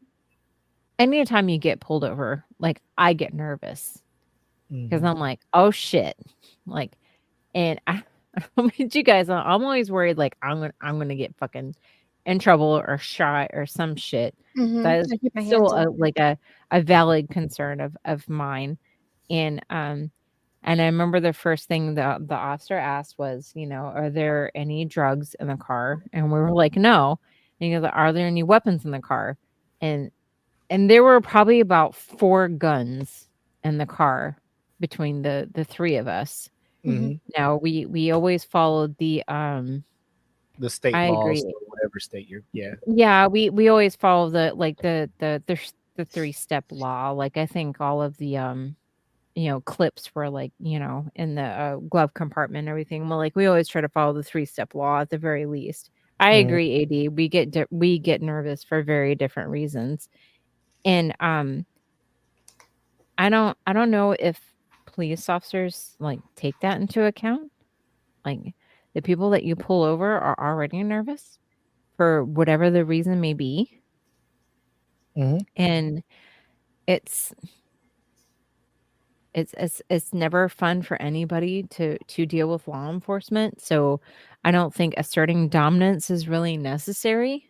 anytime you get pulled over, like I get nervous because I'm like, oh shit, like, and I don't you guys, I'm always worried like I'm gonna get fucking in trouble or shot or some shit. That is still a valid concern of mine. And I remember the first thing the officer asked was, are there any drugs in the car? And we were like, no. And he goes, are there any weapons in the car? And there were probably about 4 guns in the car between the 3 of us. Now we always followed the state I laws, agree. or whatever state you're. Yeah, we always follow the 3-step law. Like I think all of the clips were like, in the glove compartment and everything. Well, like we always try to follow the 3-step law at the very least. I agree, AD. We get nervous for very different reasons. And I don't know if police officers like take that into account. Like the people that you pull over are already nervous for whatever the reason may be. And it's It's never fun for anybody to deal with law enforcement. So I don't think asserting dominance is really necessary.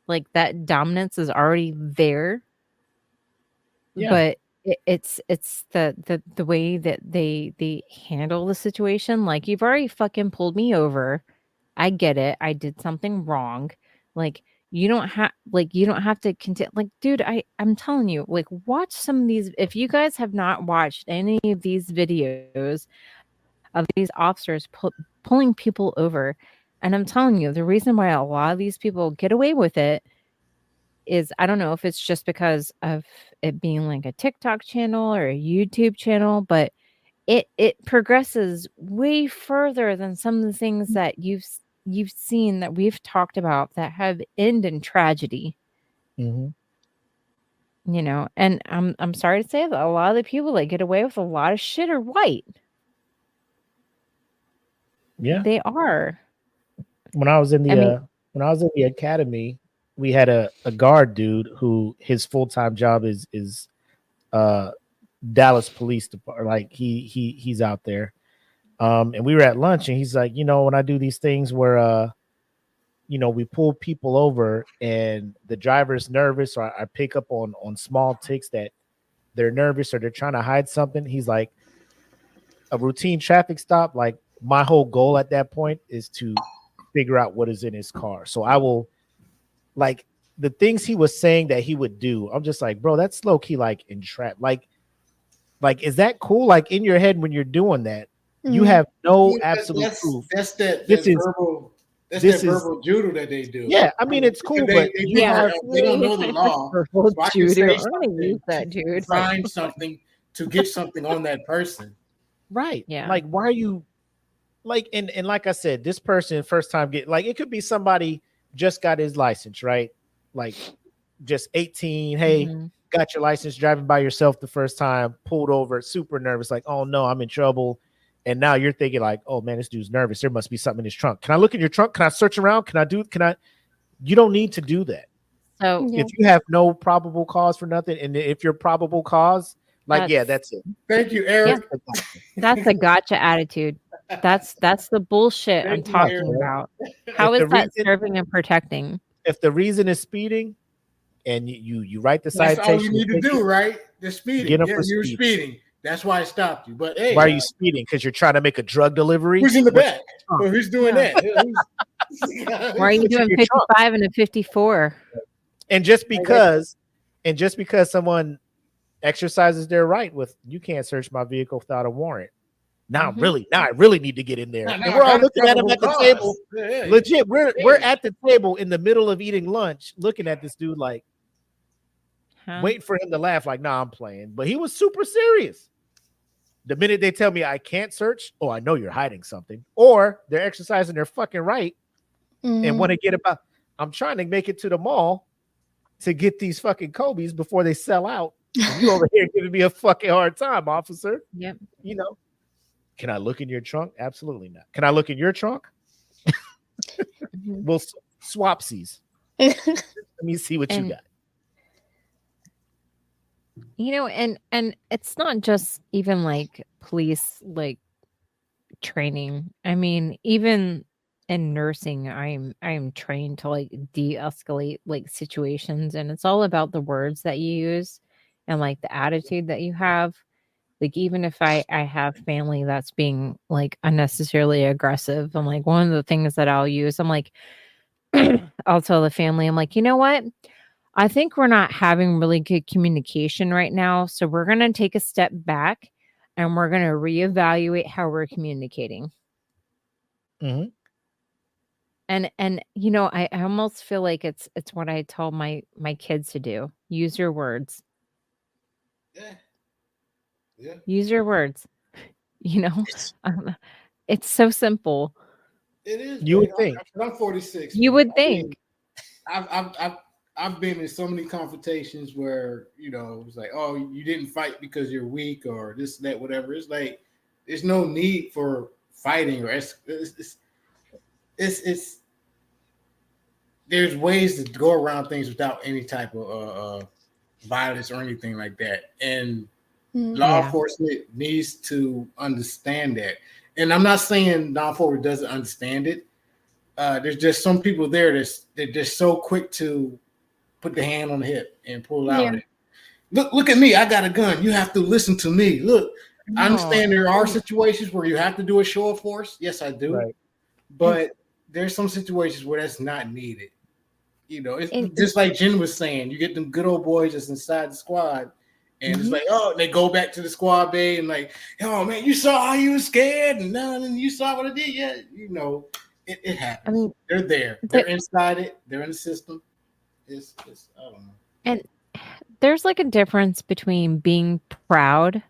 Like that dominance is already there. Yeah. But it's the way that they handle the situation. Like, you've already fucking pulled me over. I get it. I did something wrong. Like, you don't have to continue. Like, dude, I'm telling you, like, watch some of these. If you guys have not watched any of these videos of these officers pulling people over, and I'm telling you, the reason why a lot of these people get away with it is, I don't know if it's just because of it being like a TikTok channel or a YouTube channel, but it progresses way further than some of the things that you've seen that we've talked about that have ended in tragedy. Mm-hmm. You know, and I'm sorry to say that a lot of the people that get away with a lot of shit are white. Yeah. They are. When I was in the I mean, when I was in the academy, we had a guard dude who his full-time job is uh Dallas Police Department. Like he's out there. And we were at lunch and he's like, when I do these things where we pull people over and the driver's nervous, or I pick up on small ticks that they're nervous or they're trying to hide something. He's like, a routine traffic stop, like my whole goal at that point is to figure out what is in his car. So I will, like, the things he was saying that he would do, I'm just like, bro, that's low key like entrap. Like, is that cool? Like in your head when you're doing that, you have no absolute proof. That's that This is verbal. That's that verbal judo that they do. Yeah, I mean it's cool, but they don't know the law. Verbal So I can judo. say I'm gonna use that, dude. Find something to get something on that person. Right. Yeah. Like, why are you like, and like I said, this person first time like, it could be somebody just got his license, right? Like just 18. Hey, got your license, driving by yourself the first time, pulled over, super nervous, like, oh no, I'm in trouble. And now you're thinking like, oh man, this dude's nervous. There must be something in his trunk. Can I look in your trunk? Can I search around? You don't need to do that. So if you have no probable cause for nothing, and if you're probable cause, like, that's it. Thank you, Eric. Yeah. That's a gotcha attitude. That's the bullshit I'm talking about. How is that serving and protecting? If the reason is speeding, and you write the citation, that's all you need to do, right? The speeding. Get you were speeding. That's why I stopped you. But hey, why are you speeding? Because you're trying to make a drug delivery. Who's in the back? Well, who's doing that? Why are you doing 55 and a 54? And just because someone exercises their right with, you can't search my vehicle without a warrant. Now I really need to get in there. And we're all looking at him at the table. Yeah. Legit, we're at the table in the middle of eating lunch, looking at this dude like, waiting for him to laugh, like, nah, I'm playing. But he was super serious. The minute they tell me I can't search, oh, I know you're hiding something. Or they're exercising their fucking right and want to get about. I'm trying to make it to the mall to get these fucking Kobe's before they sell out. And you over here giving me a fucking hard time, officer. Yep. Can I look in your trunk? Absolutely not. Can I look in your trunk? We'll swapsies. Let me see what you got. And it's not just even like police like training. I mean, even in nursing, I'm trained to like de-escalate like situations, and it's all about the words that you use and like the attitude that you have. Like, even if I have family that's being like unnecessarily aggressive, I'm like, one of the things that I'll use, I'm like, I'll tell the family, I'm like, you know what? I think we're not having really good communication right now. So we're going to take a step back and we're going to reevaluate how we're communicating. Mm-hmm. And I almost feel like it's what I tell my kids to do. Use your words. Yeah. Use your words. It's so simple. It is. You would think. I'm 46. You would think. I've been in so many confrontations where it was like, oh, you didn't fight because you're weak or this, that, whatever. It's like there's no need for fighting or it's there's ways to go around things without any type of violence or anything like that. And Law enforcement needs to understand that. And I'm not saying law enforcement doesn't understand it. There's just some people there they're just so quick to put the hand on the hip and pull out. Yeah. Look at me. I got a gun. You have to listen to me. Look, I understand there are situations where you have to do a show of force. Yes, I do. Right. But there's some situations where that's not needed. You know, it's just like Jen was saying. You get them good old boys just inside the squad, and it's like, oh, they go back to the squad bay and like, oh man, you saw how you was scared, and now you saw what I did. Yeah, you know, it happens. I mean, they're there. They're inside it. They're in the system. It's I don't know. And there's like a difference between being proud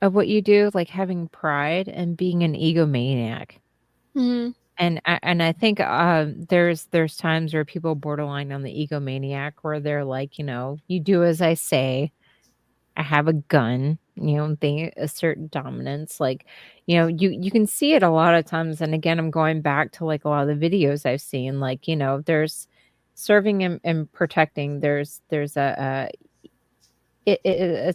of what you do, like having pride, and being an egomaniac. Mm-hmm. And I think there's times where people borderline on the egomaniac, where they're like, you know, you do as I say. I have a gun, you know, they assert dominance. Like, you know, you can see it a lot of times. And again, I'm going back to like a lot of the videos I've seen. Like, you know, there's serving and protecting. There's it's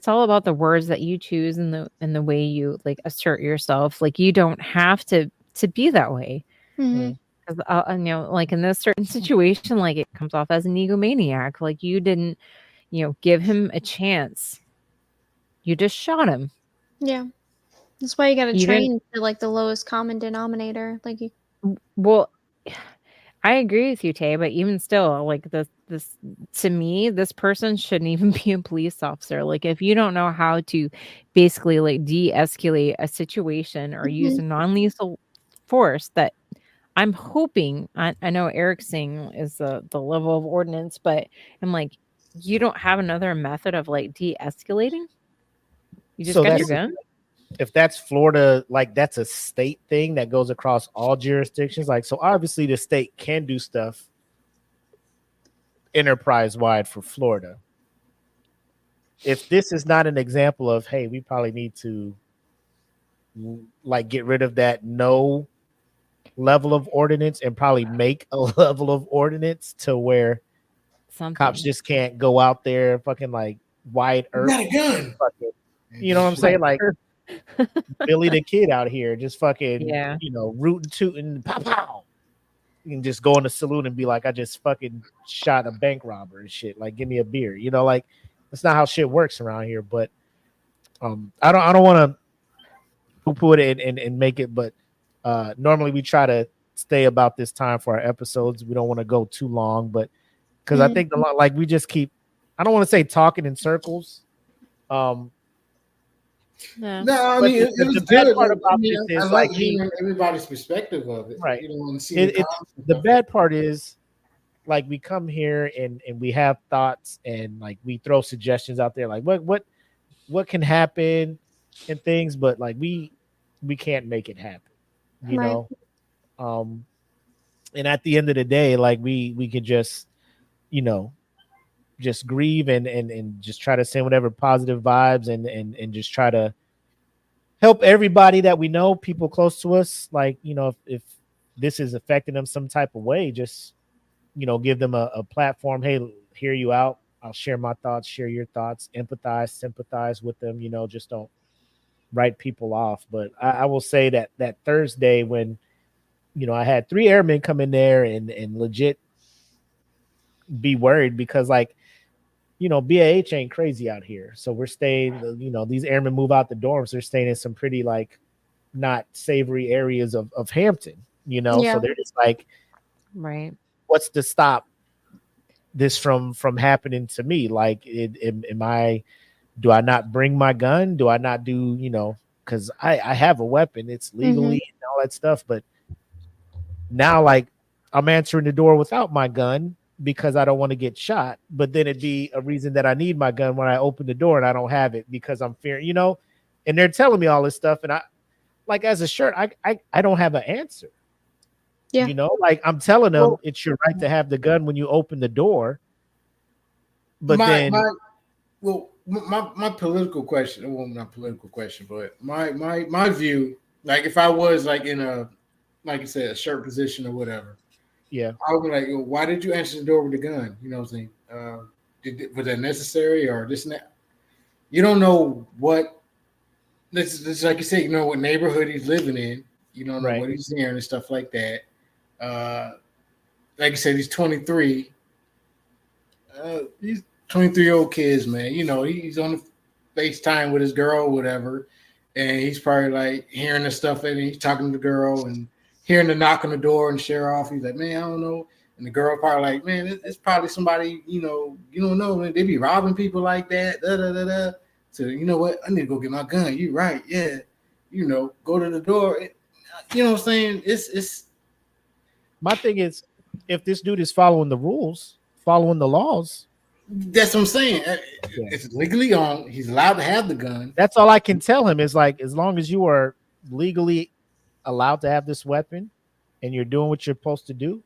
all about the words that you choose and the way you like assert yourself. Like, you don't have to be that way. Mm-hmm. Because you know, like in this certain situation, like it comes off as an egomaniac. Like, you didn't, you know, give him a chance. You just shot him. Yeah. That's why you got to train to like the lowest common denominator. Like, well, I agree with you, Tay, but even still, like this to me, this person shouldn't even be a police officer. Like, if you don't know how to basically like de-escalate a situation or use a non-lethal force, that I'm hoping, I know Eric's saying is the level of ordinance, but I'm like, you don't have another method of like de-escalating? You just got your gun? If that's Florida, like that's a state thing that goes across all jurisdictions. Like, so obviously the state can do stuff enterprise wide for Florida. If this is not an example of, hey, we probably need to like get rid of that no level of ordinance and probably make a level of ordinance to where cops just can't go out there fucking like wide earth. Got a gun. Fucking, you know what I'm saying? Like Billy the Kid out here just fucking, you know, rootin' tootin', pow pow. You can just go in the saloon and be like, I just fucking shot a bank robber and shit. Like, give me a beer. You know, like that's not how shit works around here. But I don't want to poo-poo it and make it, but normally we try to stay about this time for our episodes. We don't want to go too long, but because I think like we just keep, I don't want to say talking in circles. No, I mean, the bad part about this is I like hearing everybody's perspective of it. Right. You know, the bad part is like we come here and we have thoughts and like we throw suggestions out there, like what can happen and things, but like we can't make it happen, you know. And at the end of the day, like we could just, you know, just grieve and just try to send whatever positive vibes and just try to help everybody that we know, people close to us. Like, you know, if this is affecting them some type of way, just, you know, give them a platform. Hey, hear you out. I'll share my thoughts, share your thoughts, empathize, sympathize with them, you know, just don't write people off. But I will say that Thursday when, you know, I had 3 airmen come in there and legit be worried because like, you know, BAH ain't crazy out here. So we're staying, you know, these airmen move out the dorms. They're staying in some pretty like not savory areas of Hampton, you know? So they're just like, right. What's to stop this from happening to me? Like, do I not bring my gun? Do I not do, you know, cause I have a weapon, it's legally and all that stuff. But now like I'm answering the door without my gun because I don't want to get shot, but then it'd be a reason that I need my gun when I open the door and I don't have it because I'm fearing, you know, and they're telling me all this stuff. And I like, as a shirt, I don't have an answer. Yeah. You know, like I'm telling them it's your right to have the gun when you open the door. But my political question, well, not political question, but my view, like if I was like in a, like you said, a shirt position or whatever, yeah, I would be like, why did you answer the door with the gun? You know what I'm saying? Was that necessary or this and that? you don't know what this like you said, you know what neighborhood he's living in. You don't know Right. what he's hearing and stuff like that. Like I said, he's 23. He's 23-year-old kids, man. You know, he's on the FaceTime with his girl, or whatever, and he's probably like hearing the stuff and he's talking to the girl and hearing the knock on the door and share off. He's like, man, I don't know. And the girl probably like, man, it's probably somebody, you don't know. Man. They be robbing people like that. Da, da, da, da. So, you know what? I need to go get my gun. You right. Yeah. Go to the door. You know what I'm saying? It's My thing is, if this dude is following the rules, following the laws, that's what I'm saying. It's legally on. He's allowed to have the gun. that's all I can tell him is like, as long as you are legally allowed to have this weapon and you're doing what you're supposed to do,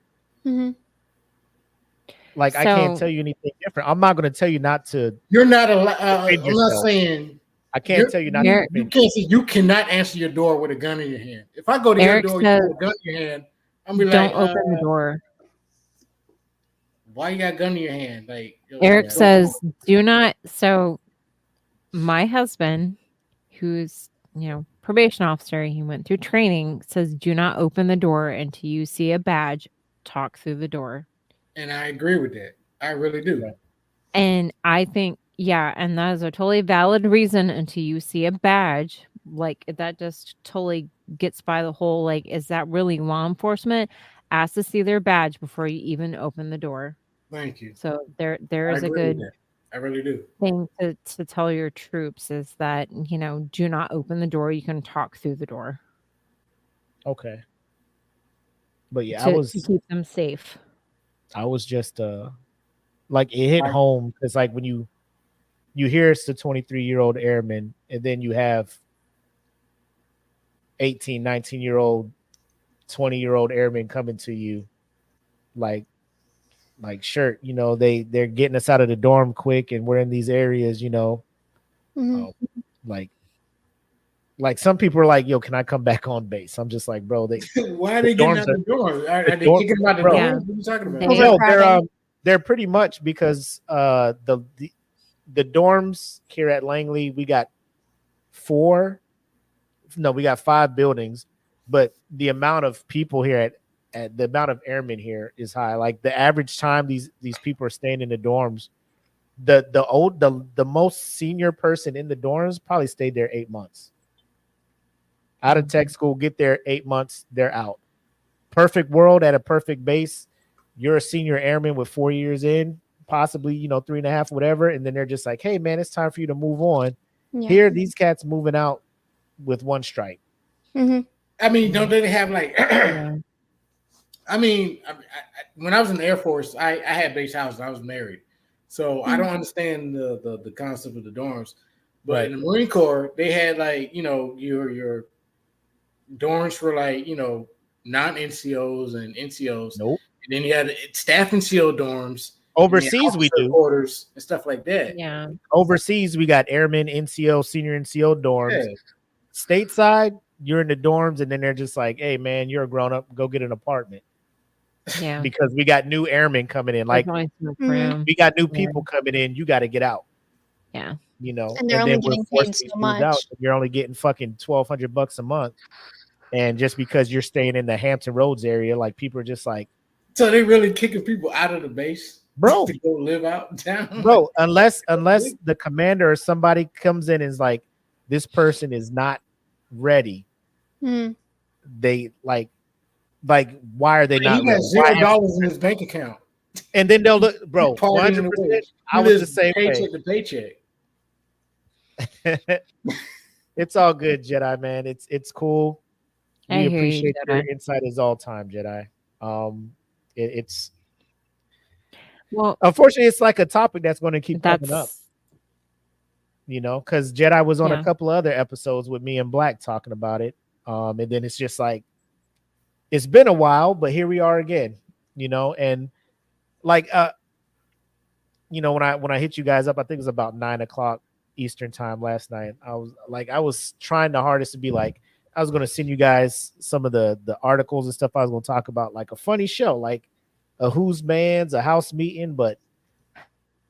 like I can't tell you anything different. I'm not going to tell you not to. You're not allowed. I'm yourself. not saying. I can't tell you not Eric, to. You can't say you cannot answer your door with a gun in your hand. If I go to Eric your door says, with a gun in your hand, I'm be don't like, open the door. why you got a gun in your hand? Like Eric says, do not. So my husband, who's, probation officer, he went through training, says, do not open the door until you see a badge, talk through the door. And I agree with that. I really do. And I think, and that is a totally valid reason until you see a badge. Like, that just totally gets by the whole, like, is that really law enforcement? Ask to see their badge before you even open the door. Thank you. So there is a good I really do. thing to tell your troops is that, do not open the door. You can talk through the door. Okay. But yeah, to keep them safe. I was just like it hit home because like when you hear it's the 23-year-old airman and then you have 18, 19-year-old, 20-year-old airmen coming to you like shirt, they're getting us out of the dorm quick and we're in these areas, like some people are like, yo, can I come back on base? I'm just like, bro, why are they getting out the dorm? Are they kicking them out the dorm? Yeah. What are you talking about? They're pretty much because the dorms here at Langley, we got 5 buildings, but the amount of people here at the amount of airmen here is high. Like the average time these people are staying in the dorms, the most senior person in the dorms probably stayed there 8 months. Out of tech school, get there 8 months, they're out. Perfect world at a perfect base. You're a senior airman with 4 years in, possibly 3.5, whatever, and then they're just like, hey man, it's time for you to move on. Yeah. Here, these cats moving out with 1 strike. I mean, don't they have like? I mean, when I was in the Air Force, I had base houses. I was married, so I don't understand the concept of the dorms. But in the Marine Corps, they had like your dorms for like non-NCOs and NCOs. Nope. And then you had staff NCO dorms. Overseas, we do quarters and stuff like that. Yeah. Overseas, we got airmen, NCO, senior NCO dorms. Yeah. Stateside, you're in the dorms, and then they're just like, "Hey, man, you're a grown up. Go get an apartment." Yeah. Because we got new airmen coming in. Like we got new people coming in. You got to get out. Yeah. And they're only getting paid so much. Out, you're only getting fucking $1,200 a month, and just because you're staying in the Hampton Roads area, like people are just like. So they really kicking people out of the base, bro, to go live out down, bro. Unless the commander or somebody comes in and is like, this person is not ready. They like, why are they not? He has $0 in his bank account, and then they'll look, bro. 100%. I was the same paycheck to paycheck. It's all good, Jedi man. It's cool. We appreciate your insight as all time, Jedi. It's well, unfortunately, it's like a topic that's going to keep coming up. Because Jedi was on a couple of other episodes with me and Black talking about it. And then it's just like it's been a while, but here we are again. And like when I hit you guys up, I think it was about 9:00 Eastern time last night. I was trying the hardest to be like. I was going to send you guys some of the articles and stuff I was going to talk about, like a funny show, like a Who's Man's, a house meeting. But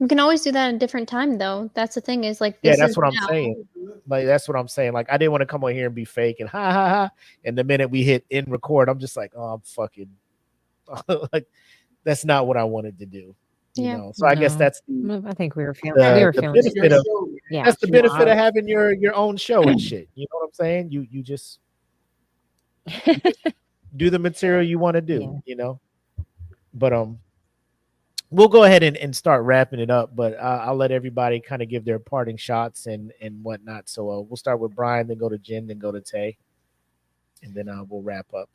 We can always do that at a different time, though. That's the thing is like Yeah, this that's is what I'm now. saying. Like that's what I'm saying. Like I didn't want to come on here and be fake and ha ha ha. And the minute we hit in record, I'm just like, oh, I'm fucking like that's not what I wanted to do. You Yeah. know. So I guess No. that's the I think we were feeling the feeling benefit of yeah. that's the No, benefit of having your own show and shit. You know what I'm saying? You just do the material you want to do, Yeah. you know. But we'll go ahead and start wrapping it up. But I'll let everybody kind of give their parting shots and whatnot. So we'll start with Brian, then go to Jen, then go to Tay, and then we'll wrap up.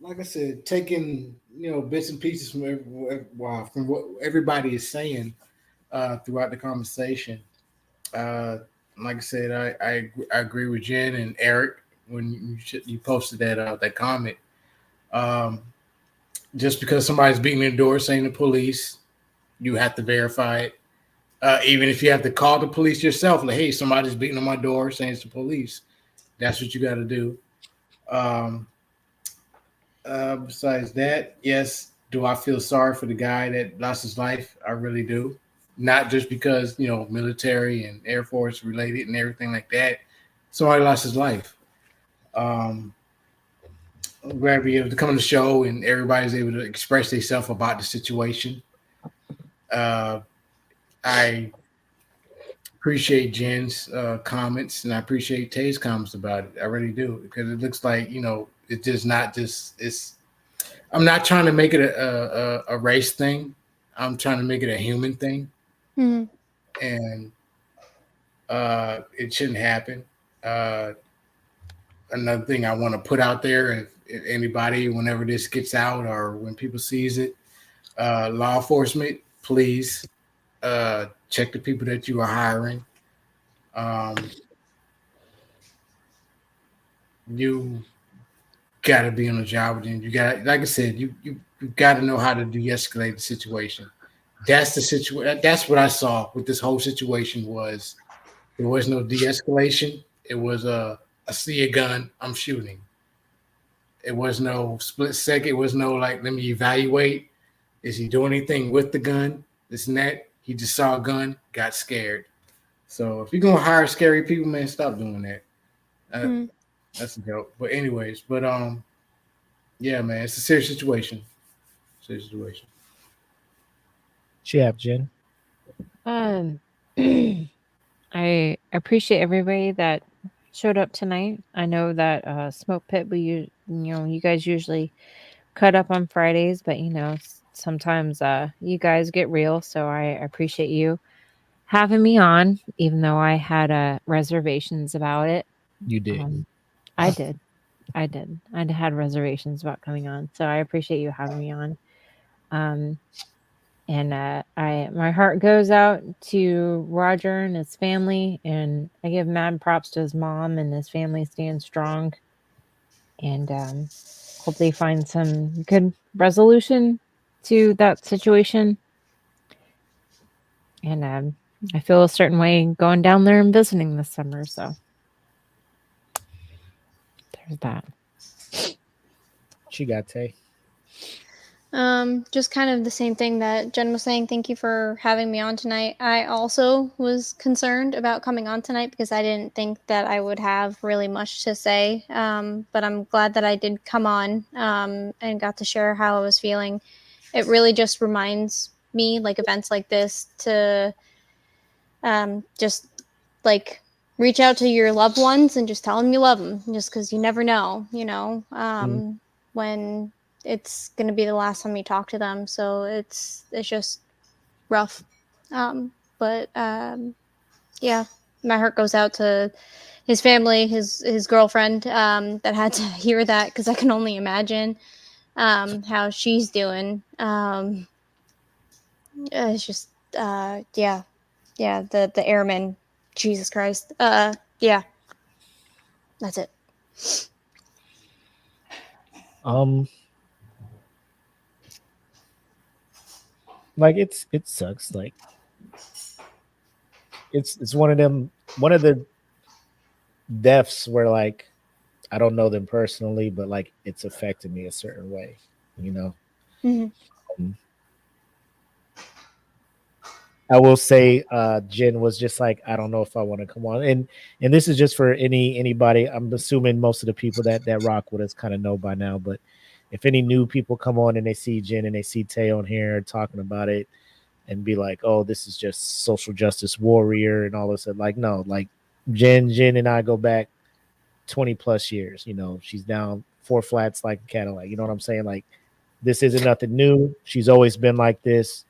Like I said, taking bits and pieces from from what everybody is saying throughout the conversation. Like I said, I agree with Jen and Eric when you posted that comment. Um, just because somebody's beating the door saying the police, you have to verify it. Even if you have to call the police yourself, like, hey, somebody's beating on my door saying it's the police. That's what you got to do. Besides that, yes, do I feel sorry for the guy that lost his life? I really do. Not just because, military and Air Force related and everything like that. Somebody lost his life. I'm glad to be able to come on the show and everybody's able to express themselves about the situation. I appreciate Jen's comments and I appreciate Tay's comments about it. I really do because it looks like it's just not just it's. I'm not trying to make it a race thing. I'm trying to make it a human thing, and it shouldn't happen. Another thing I want to put out there, if anybody, whenever this gets out or when people sees it, law enforcement, please check the people that you are hiring. You got to be on the job with them. You got, like I said, you got to know how to de-escalate the situation. That's the situation. That's what I saw with this whole situation was there was no de-escalation. It was I see a gun, I'm shooting. It was no split second. It was no like, let me evaluate. Is he doing anything with the gun? This and that. He just saw a gun, got scared. So if you're gonna hire scary people, man, stop doing that. That's a joke. But anyways, yeah, man, it's a serious situation. Serious situation. Chap, Jen. I appreciate everybody that showed up tonight. I know that Smoke Pit, you guys usually cut up on Fridays, but sometimes you guys get real, so I appreciate you having me on, even though I had reservations about it. You did. I did. I had reservations about coming on, so I appreciate you having me on. And my heart goes out to Roger and his family, and I give mad props to his mom and his family staying strong. And hope they find some good resolution to that situation. And I feel a certain way going down there and visiting this summer. So there's that. She got Tay. Just kind of the same thing that Jen was saying. Thank you for having me on tonight. I also was concerned about coming on tonight because I didn't think that I would have really much to say. But I'm glad that I did come on and got to share how I was feeling. It really just reminds me, like events like this, to just like reach out to your loved ones and just tell them you love them, just because you never know, when it's going to be the last time you talk to them. So it's just rough. But yeah, my heart goes out to his family, his girlfriend that had to hear that, because I can only imagine how she's doing. It's just yeah, the airmen, Jesus Christ. Yeah, that's it. Like it sucks. Like it's one of the deaths where like I don't know them personally, but like it's affected me a certain way, Mm-hmm. I will say Jen was just like, I don't know if I want to come on. And this is just for anybody. I'm assuming most of the people that rock with us kind of know by now, but if any new people come on and they see Jen and they see Tay on here talking about it and be like, oh, this is just social justice warrior and all this, like, no, like Jen and I go back 20 plus years. You know, she's down 4 flats like a Cadillac. You know what I'm saying? Like, this isn't nothing new. She's always been like this.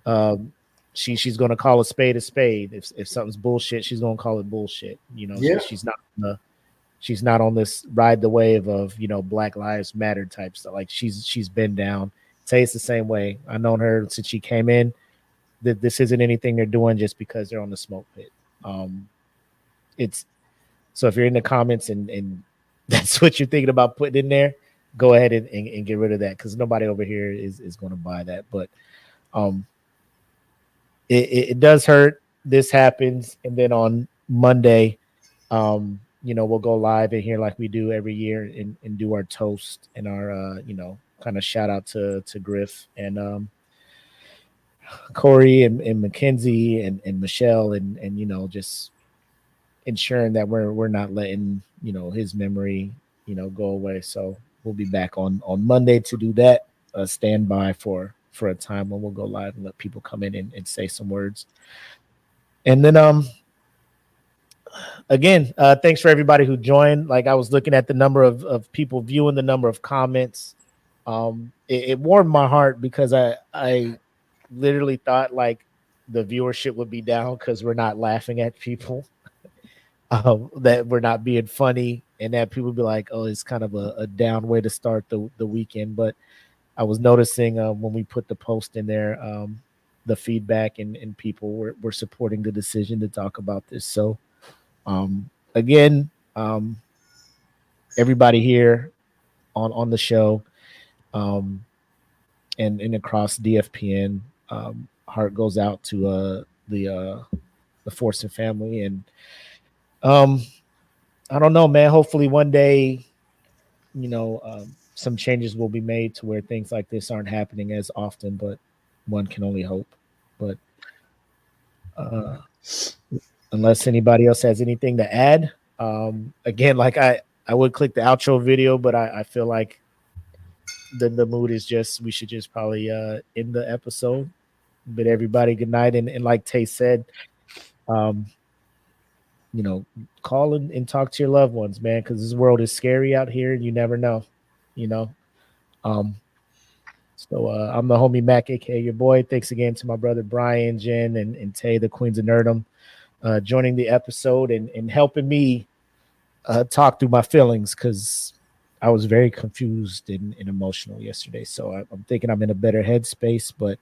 Um, she's gonna call a spade a spade. If something's bullshit, she's gonna call it bullshit. You know, Yeah. she's not on this ride the wave of, you know, Black Lives Matter type stuff. Like, she's been down. Tay's the same way. I've known her since she came in. That this isn't anything they're doing just because they're on the smoke pit. It's so if you're in the comments and that's what you're thinking about putting in there, go ahead and get rid of that, because nobody over here is going to buy that. But it does hurt. This happens, and then on Monday, you know, we'll go live in here like we do every year and do our toast and our you know, kind of shout out to Griff and Corey and Mackenzie and Michelle and you know, just ensuring that we're not letting, you know, his memory, you know, go away. So we'll be back on Monday to do that. Stand by for a time when we'll go live and let people come in and say some words. And then again, thanks for everybody who joined. Like, I was looking at the number of people viewing, the number of comments. It warmed my heart because I literally thought like the viewership would be down because we're not laughing at people. That we're not being funny, and that people be like, oh, it's kind of a down way to start the weekend. But I was noticing when we put the post in there, the feedback and people were supporting the decision to talk about this. So again, everybody here on the show and across DFPN, heart goes out to the Fortson family. And I don't know, man. Hopefully one day, you know, some changes will be made to where things like this aren't happening as often, but one can only hope. But unless anybody else has anything to add, again, like I would click the outro video, but I feel like the mood is just, we should just probably end the episode. But everybody, good night. And like Tay said, you know, call and talk to your loved ones, man, because this world is scary out here and you never know, you know. So I'm the homie Mac, aka your boy. Thanks again to my brother Brian, Jen, and Tay, the Queens of Nerdum, joining the episode and helping me talk through my feelings, because I was very confused and emotional yesterday. So I'm thinking I'm in a better headspace, but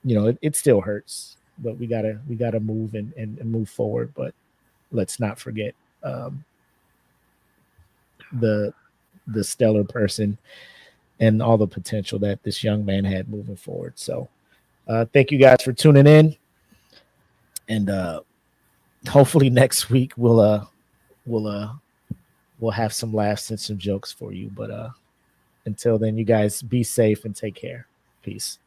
you know, it still hurts. But we gotta move and move forward. But let's not forget the stellar person and all the potential that this young man had moving forward. So thank you guys for tuning in, and hopefully next week we'll have some laughs and some jokes for you. But until then, you guys be safe and take care. Peace.